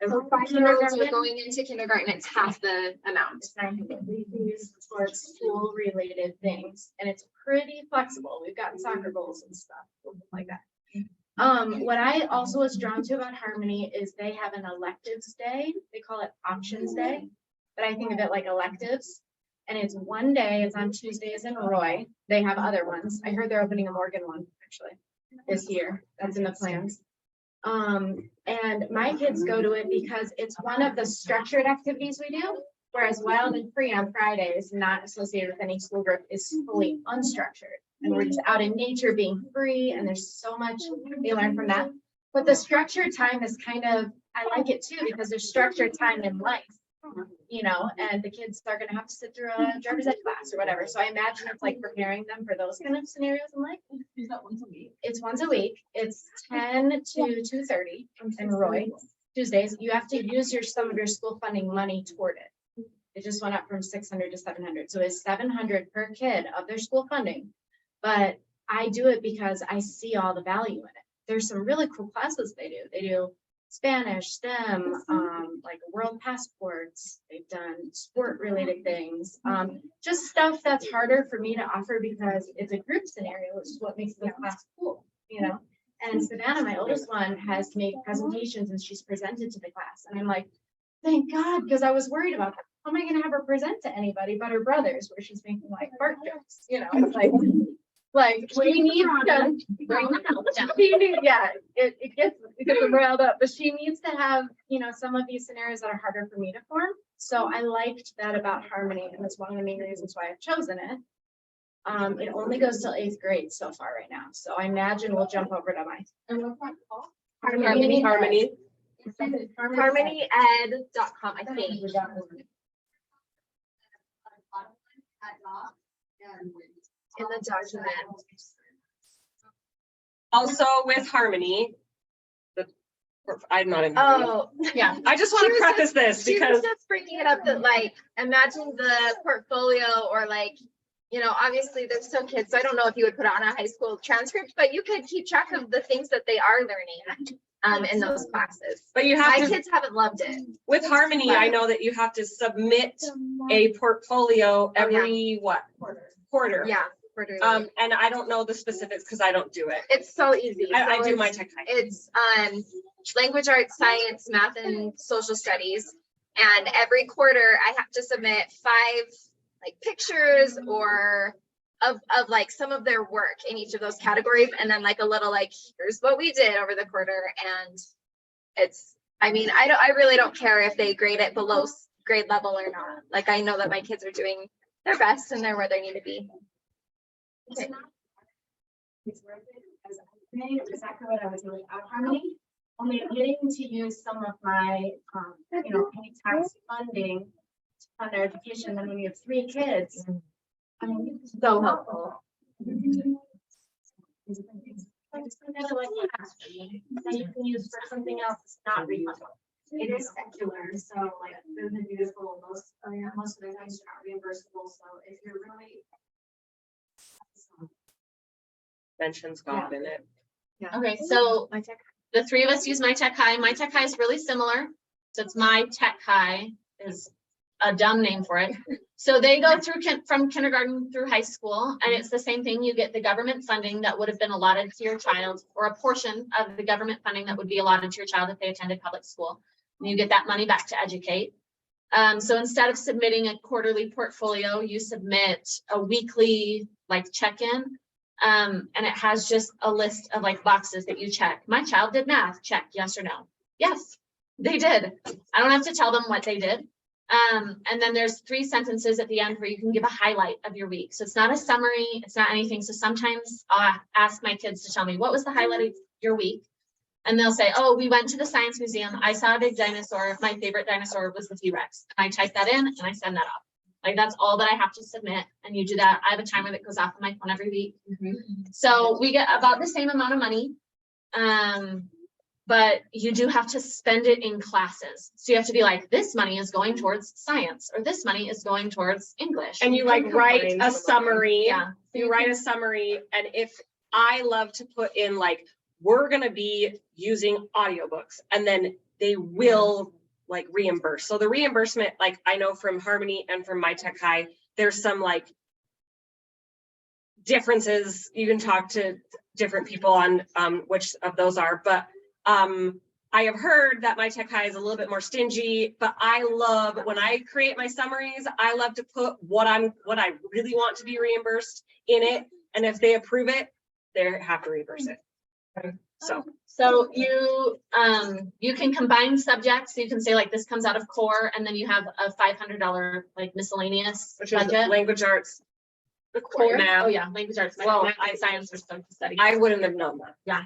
So 5-year-olds are going into kindergarten, it's half the amount. It's 900. We can use for school related things, and it's pretty flexible. We've gotten soccer goals and stuff like that. What I also was drawn to about Harmony is they have an electives day. They call it options day, but I think of it like electives. And it's one day, it's on Tuesdays in Roy. They have other ones. I heard they're opening a Morgan one actually this year. That's in the plans. And my kids go to it because it's one of the structured activities we do, whereas Wild and Free on Fridays, not associated with any school group, is fully unstructured. And we're just out in nature being free, and there's so much they learn from that. But the structured time is kind of, I like it too, because there's structured time in life, you know, and the kids are gonna have to sit through a driver's ed class or whatever. So I imagine it's like preparing them for those kind of scenarios in life. Is that once a week? It's once a week. It's 10 to 2:30 in Roy, Tuesdays. You have to use some of your school funding money toward it. It just went up from 600 to 700. So it's 700 per kid of their school funding. But I do it because I see all the value in it. There's some really cool classes they do. They do Spanish, STEM, like world passports. They've done sport related things. Just stuff that's harder for me to offer because it's a group scenario, which is what makes the class cool, you know? And Savannah, my oldest one, has made presentations and she's presented to the class. And I'm like, thank God, because I was worried about that. How am I gonna have her present to anybody but her brothers, where she's making like fart jokes, you know, it's like she needs to bring them out. Yeah, it gets them riled up, but she needs to have, you know, some of these scenarios that are harder for me to form. So I liked that about Harmony, and that's one of the main reasons why I've chosen it. It only goes till 8th grade so far right now, so I imagine we'll jump over to my. Harmony. HarmonyEd.com, I think. In the document. Also with Harmony, I'm not in. Oh, Yeah, I just want She to was preface this she was because just bringing it up that like, imagine the portfolio or like, you know, obviously they're still kids, so I don't know if you would put it on a high school transcript, but you could keep track of the things that they are learning in those classes. but you My have to, kids haven't loved it. with Harmony, I know that you have to submit a portfolio every what? Quarter. Yeah. We're doing it. And I don't know the specifics because I don't do it. It's so easy. I So do my it's- tech high. It's language arts, science, math, and social studies. And every quarter I have to submit 5 like pictures or of like some of their work in each of those categories, and then like a little like, here's what we did over the quarter. And it's, I mean, I really don't care if they grade it below grade level or not. Like, I know that my kids are doing their best and they're where they need to be. it's exactly what I was doing at Harmony. Only I'm getting to use some of my, you know, any tax funding to fund their education. Then when you have 3 kids, I mean, it's so helpful. I just think I like that you can use for something else that's not refundable. It is secular, so like food and beautiful, most of the times are not reimbursable, so if you're really. Mentions God in it. Okay, so My tech. the 3 of us use My Tech High. My Tech High is really similar. So it's My Tech High is a dumb name for it. So they go through from kindergarten through high school, and it's the same thing. You get the government funding that would have been allotted to your child, or a portion of the government funding that would be allotted to your child if they attended public school. And you get that money back to educate. So instead of submitting a quarterly portfolio, you submit a weekly like check-in. And it has just a list of like boxes that you check. My child did math, check, yes or no. Yes, they did. I don't have to tell them what they did. And then there's 3 sentences at the end where you can give a highlight of your week. So it's not a summary, it's not anything. So sometimes I'll ask my kids to tell me, what was the highlight of your week? And they'll say, oh, we went to the science museum. I saw a big dinosaur. My favorite dinosaur was the T-Rex. And I type that in and I send that off. Like, that's all that I have to submit. And you do that. I have a timer that goes off on my phone every week. So we get about the same amount of money. But you do have to spend it in classes. So you have to be like, this money is going towards science, or this money is going towards English. And you like write a summary. Yeah. You write a summary, and if I love to put in like, we're gonna be using audiobooks, and then they will like reimburse. So the reimbursement, like I know from Harmony and from My Tech High, there's some like differences. You can talk to different people on which of those are, but I have heard that My Tech High is a little bit more stingy, but I love when I create my summaries, I love to put what I really want to be reimbursed in it. And if they approve it, they have to reimburse it. So you can combine subjects. You can say like, this comes out of core, and then you have a $500 like miscellaneous Which is budget. language arts. The Core, math. oh yeah, language arts, Well, math, and science are stuff to study. I wouldn't have known that. Yeah,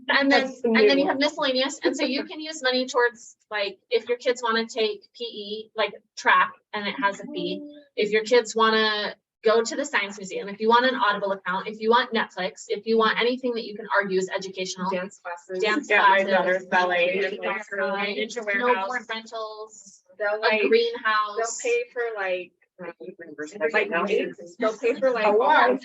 and then That's new. you have miscellaneous, and so you can use money towards like, if your kids want to take PE, like track, and it has a fee. If your kids want to go to the science museum, if you want an Audible account, if you want Netflix, if you want anything that you can argue is educational. Dance classes. Dance Yeah, my classes, daughter's ballet. Ninja Warehouse. snowboard rentals, They'll a like, greenhouse. they'll pay for like, they'll pay for like A lot.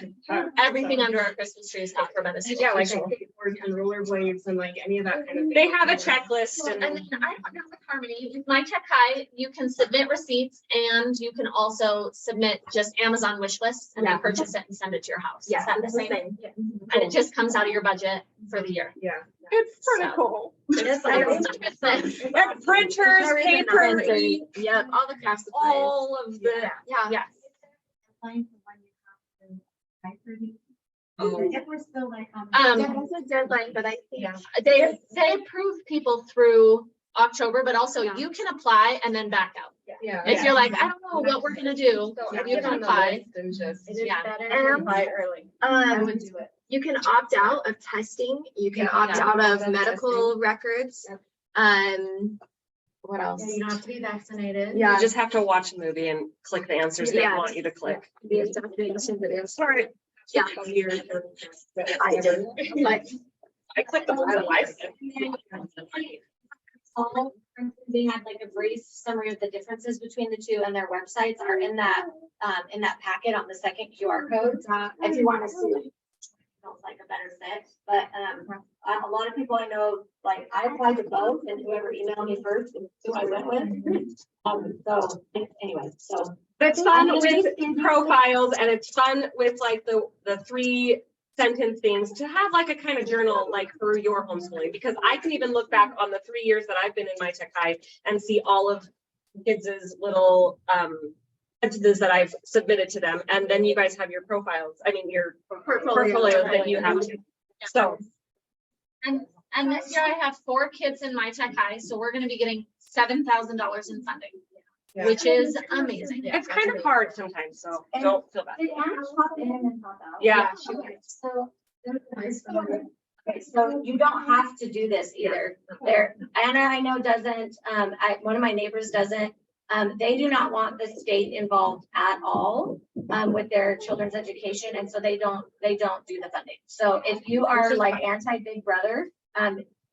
Everything under our Christmas tree is paid for by the school. Yeah, like skateboards and rollerblades and like any of that kind of thing. they have a checklist And and then I don't know with Harmony, with My Tech High, you can submit receipts, and you can also submit just Amazon wish lists, and they purchase it and send it to your house. Is that the same? And it just comes out of your budget for the year. Yeah, It's pretty So- cool. It's like- And printers, paper, Yep, all the craft supplies. all of the, Yeah. yes. Applying for when you have to apply for these. Oh. If we're still like. There was a deadline, but I think. They approve people through October, but also you can apply and then back out. Yeah. If you're like, I don't know what we're gonna do, So you get can on the apply. list and just. It is Yeah. better And- to apply early. I Um, would do it. You can opt out of testing. You can Yeah, opt yeah. out of That's medical records. Yep. What else? You don't have to be vaccinated. Yeah. You just have to watch a movie and click the answers they Yes. want you to click. The assessment videos. Sorry. Yeah. I did. But I clicked the whole life. all, they had like a brief summary of the differences between the two, and their websites are in that packet on the second QR code. If you want to see like, feels like a better fit, but, a lot of people I know, like, I applied to both, and whoever emailed me first is who I went with. So, anyway, so. It's fun with profiles and it's fun with like the 3-sentence things to have like a kind of journal like for your homeschooling, because I can even look back on the 3 years that I've been in my tech high and see all of kids' little sentences that I've submitted to them. And then you guys have your profiles, I mean, your portfolios that you have to. So. And this year I have 4 kids in my tech high, so we're gonna be getting $7,000 in funding, Yeah. which is amazing. It's kind of hard sometimes, so don't feel bad. Did Anna pop in and pop out? Yeah. So, okay, so you don't have to do this either. There, Anna, I know doesn't, one of my neighbors doesn't. They do not want the state involved at all, with their children's education, and so they don't do the funding. So if you are like anti-Big Brother,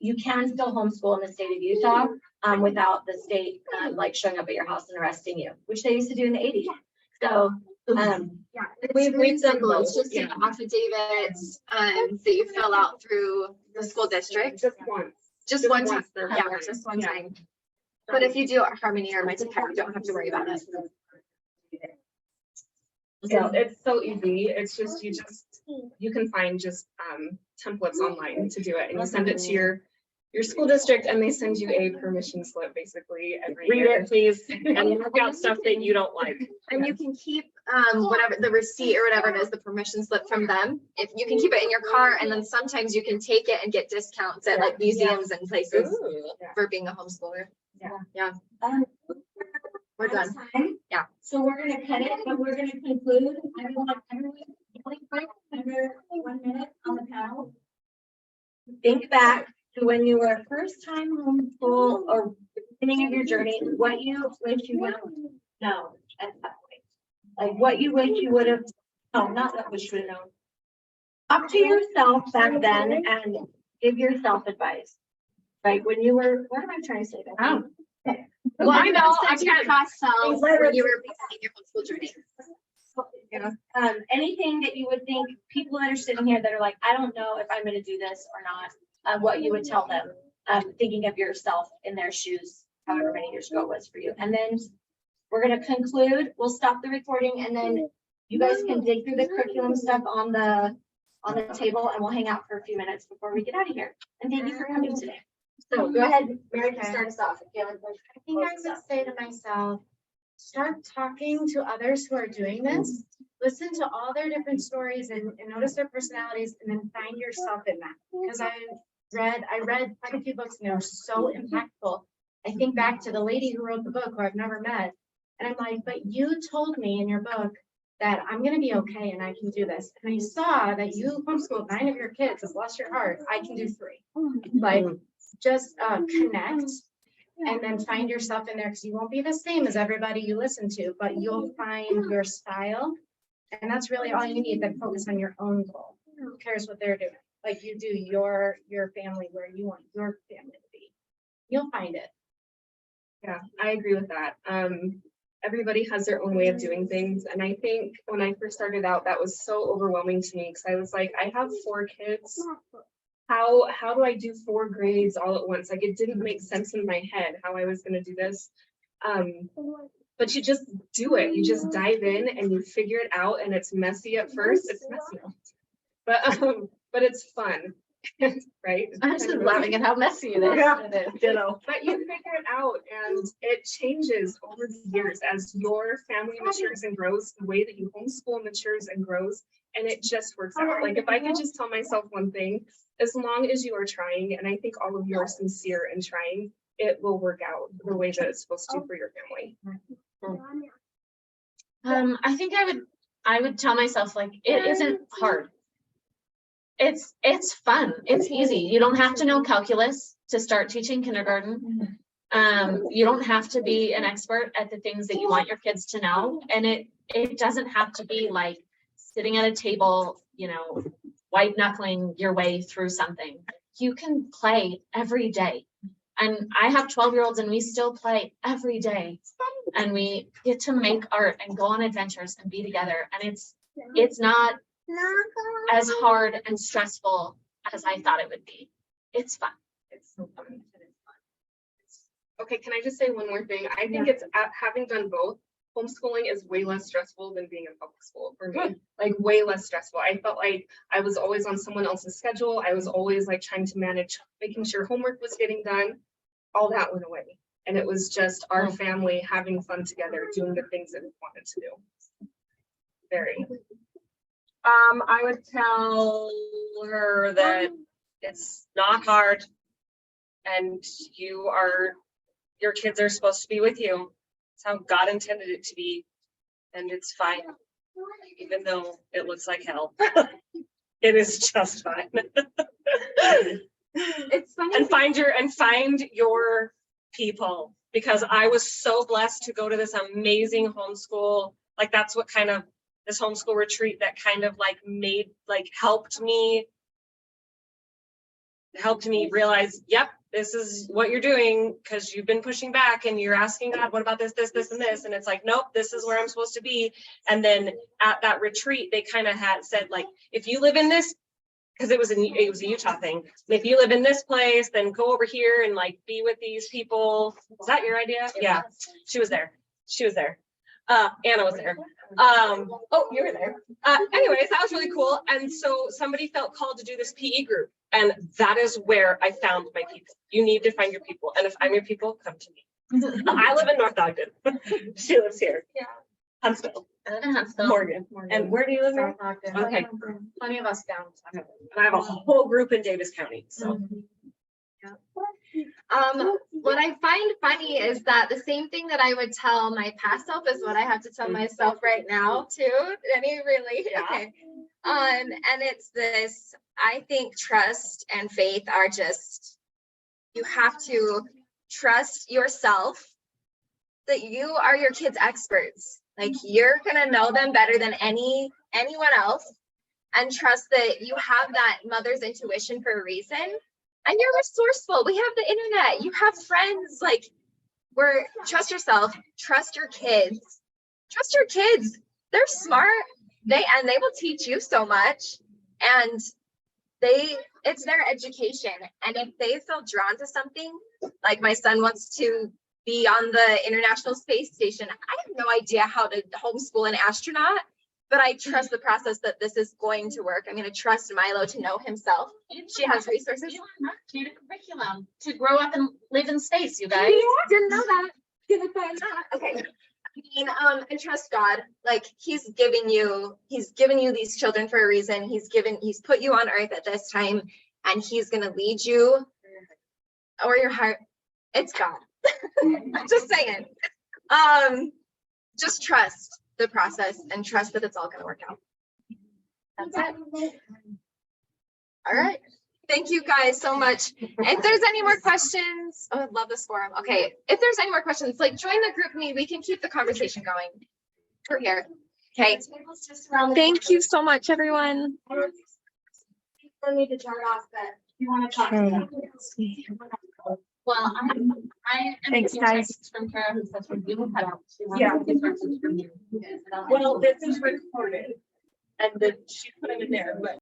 you can still homeschool in the state of Utah, without the state, like showing up at your house and arresting you, which they used to do in the 80s. So, yeah, we've done both. It's just an affidavit that you fill out through the school district. Just once. Just one time. they're Yeah, fine. just one time. But if you do it at Harmony or my tech, you don't have to worry about it. It's so easy. It's just, you can find just templates online to do it, and you send it to your school district and they send you a permission slip basically every Read year. it, please, and look out stuff that you don't like. And you can keep whatever the receipt or whatever it is, the permission slip from them. If you can keep it in your car, and then sometimes you can take it and get discounts at like museums and places for being a homeschooler. Yeah. We're done. Yeah. So we're gonna cut it, but we're gonna conclude. Everyone, really quick, under 1 minute on the panel. Think back to when you were first time homeschool or the beginning of your journey, what you wish you would know at that point. Like what you wish you would have, no, not that wish you would have known. Talk to yourself back then and give yourself advice. Right, when you were, what am I trying to say? Oh. Okay. Well, I know I Sense can't cross self when you were beginning your homeschool journey. Anything that you would think, people that are sitting here that are like, I don't know if I'm gonna do this or not, what you would tell them, thinking of yourself in their shoes, however many years ago it was for you. And then we're gonna conclude, we'll stop the recording, and then you guys can dig through the curriculum stuff on the table, and we'll hang out for a few minutes before we get out of here. And thank you for coming today. So go ahead, Mary, can start us off. I think I would say to myself, start talking to others who are doing this. Listen to all their different stories and notice their personalities, and then find yourself in that. Because I read quite a few books and they were so impactful. I think back to the lady who wrote the book who I've never met. And I'm like, but you told me in your book that I'm gonna be okay and I can do this. And I saw that you homeschooled 9 of your kids, and bless your heart, I can do 3. Like, just connect and then find yourself in there, because you won't be the same as everybody you listen to, but you'll find your style. And that's really all you need, to focus on your own goal. Who cares what they're doing? Like, you do your family where you want your family to be. You'll find it. Yeah, I agree with that. Everybody has their own way of doing things. And I think when I first started out, that was so overwhelming to me, because I was like, I have 4 kids. How do I do 4 grades all at once? Like, it didn't make sense in my head how I was gonna do this. But you just do it. You just dive in and you figure it out, and it's messy at first. It's messy, but it's fun. right? I'm just laughing at how messy it is. Yeah. It is. But you figure it out and it changes over the years as your family matures and grows, the way that you homeschool matures and grows, and it just works out. Like if I could just tell myself one thing, as long as you are trying, and I think all of you are sincere in trying, it will work out the way that it's supposed to for your family. I think I would tell myself like, it isn't hard. It's fun. It's easy. You don't have to know calculus to start teaching kindergarten. You don't have to be an expert at the things that you want your kids to know. And it doesn't have to be like sitting at a table, you know, white knuckling your way through something. You can play every day. And I have 12-year-olds and we still play every day. And we get to make art and go on adventures and be together. And it's not as hard and stressful as I thought it would be. It's fun. It's so fun. And it's fun. Okay, can I just say one more thing? I think it's having done both, homeschooling is way less stressful than being in public school for me. Like way less stressful. I felt like I was always on someone else's schedule. I was always like trying to manage, making sure homework was getting done. All that went away. And it was just our family having fun together, doing the things that we wanted to do. Very. I would tell her that it's not hard and your kids are supposed to be with you. It's how God intended it to be. And it's fine, even though it looks like hell. It is just fine. It's funny. And find your people, because I was so blessed to go to this amazing homeschool. Like that's what kind of this homeschool retreat that kind of like helped me realize, yep, this is what you're doing, because you've been pushing back and you're asking God, what about this, and this? And it's like, nope, this is where I'm supposed to be. And then at that retreat, they kind of had said, like, if you live in this, because it was a Utah thing. If you live in this place, then go over here and like be with these people. Was that your idea? Yeah, she was there. Anna was there. Oh, you were there. Anyways, that was really cool. And so somebody felt called to do this PE group. And that is where I found my people. You need to find your people. And if I'm your people, come to me. I live in North Ogden. She lives here. Yeah. Huntsville. Huntsville. Morgan. And where do you live now? Okay. Plenty of us down. And I have a whole group in Davis County. So What I find funny is that the same thing that I would tell my past self is what I have to tell myself right now too. Any really? Yeah. Okay. And it's this, I think trust and faith are just, you have to trust yourself that you are your kids' experts. Like you're gonna know them better than anyone else, and trust that you have that mother's intuition for a reason. And you're resourceful. We have the internet. You have friends. Like, trust yourself. Trust your kids. Trust your kids. They're smart. They will teach you so much. And it's their education. And if they feel drawn to something, like my son wants to be on the International Space Station. I have no idea how to homeschool an astronaut, but I trust the process that this is going to work. I'm going to trust Milo to know himself. She has resources. Need a curriculum to grow up and live in space, you guys. Didn't know that. Didn't find that. Okay. And trust God. Like he's giving you these children for a reason. He's put you on earth at this time, and he's going to lead you, or your heart. It's God. I'm just saying. Just trust the process and trust that it's all going to work out. That's it. All right. Thank you guys so much. If there's any more questions, I would love this forum. Okay. If there's any more questions, like join the group me. We can keep the conversation going. We're here. Okay. Thank you so much, everyone. I need to turn off, but you want to talk to them. Well, I am Thanks, getting guys. texts from Kara who says when you cut out. She wants Yeah. to get messages from you. well, this is recorded. And then she put them in there, but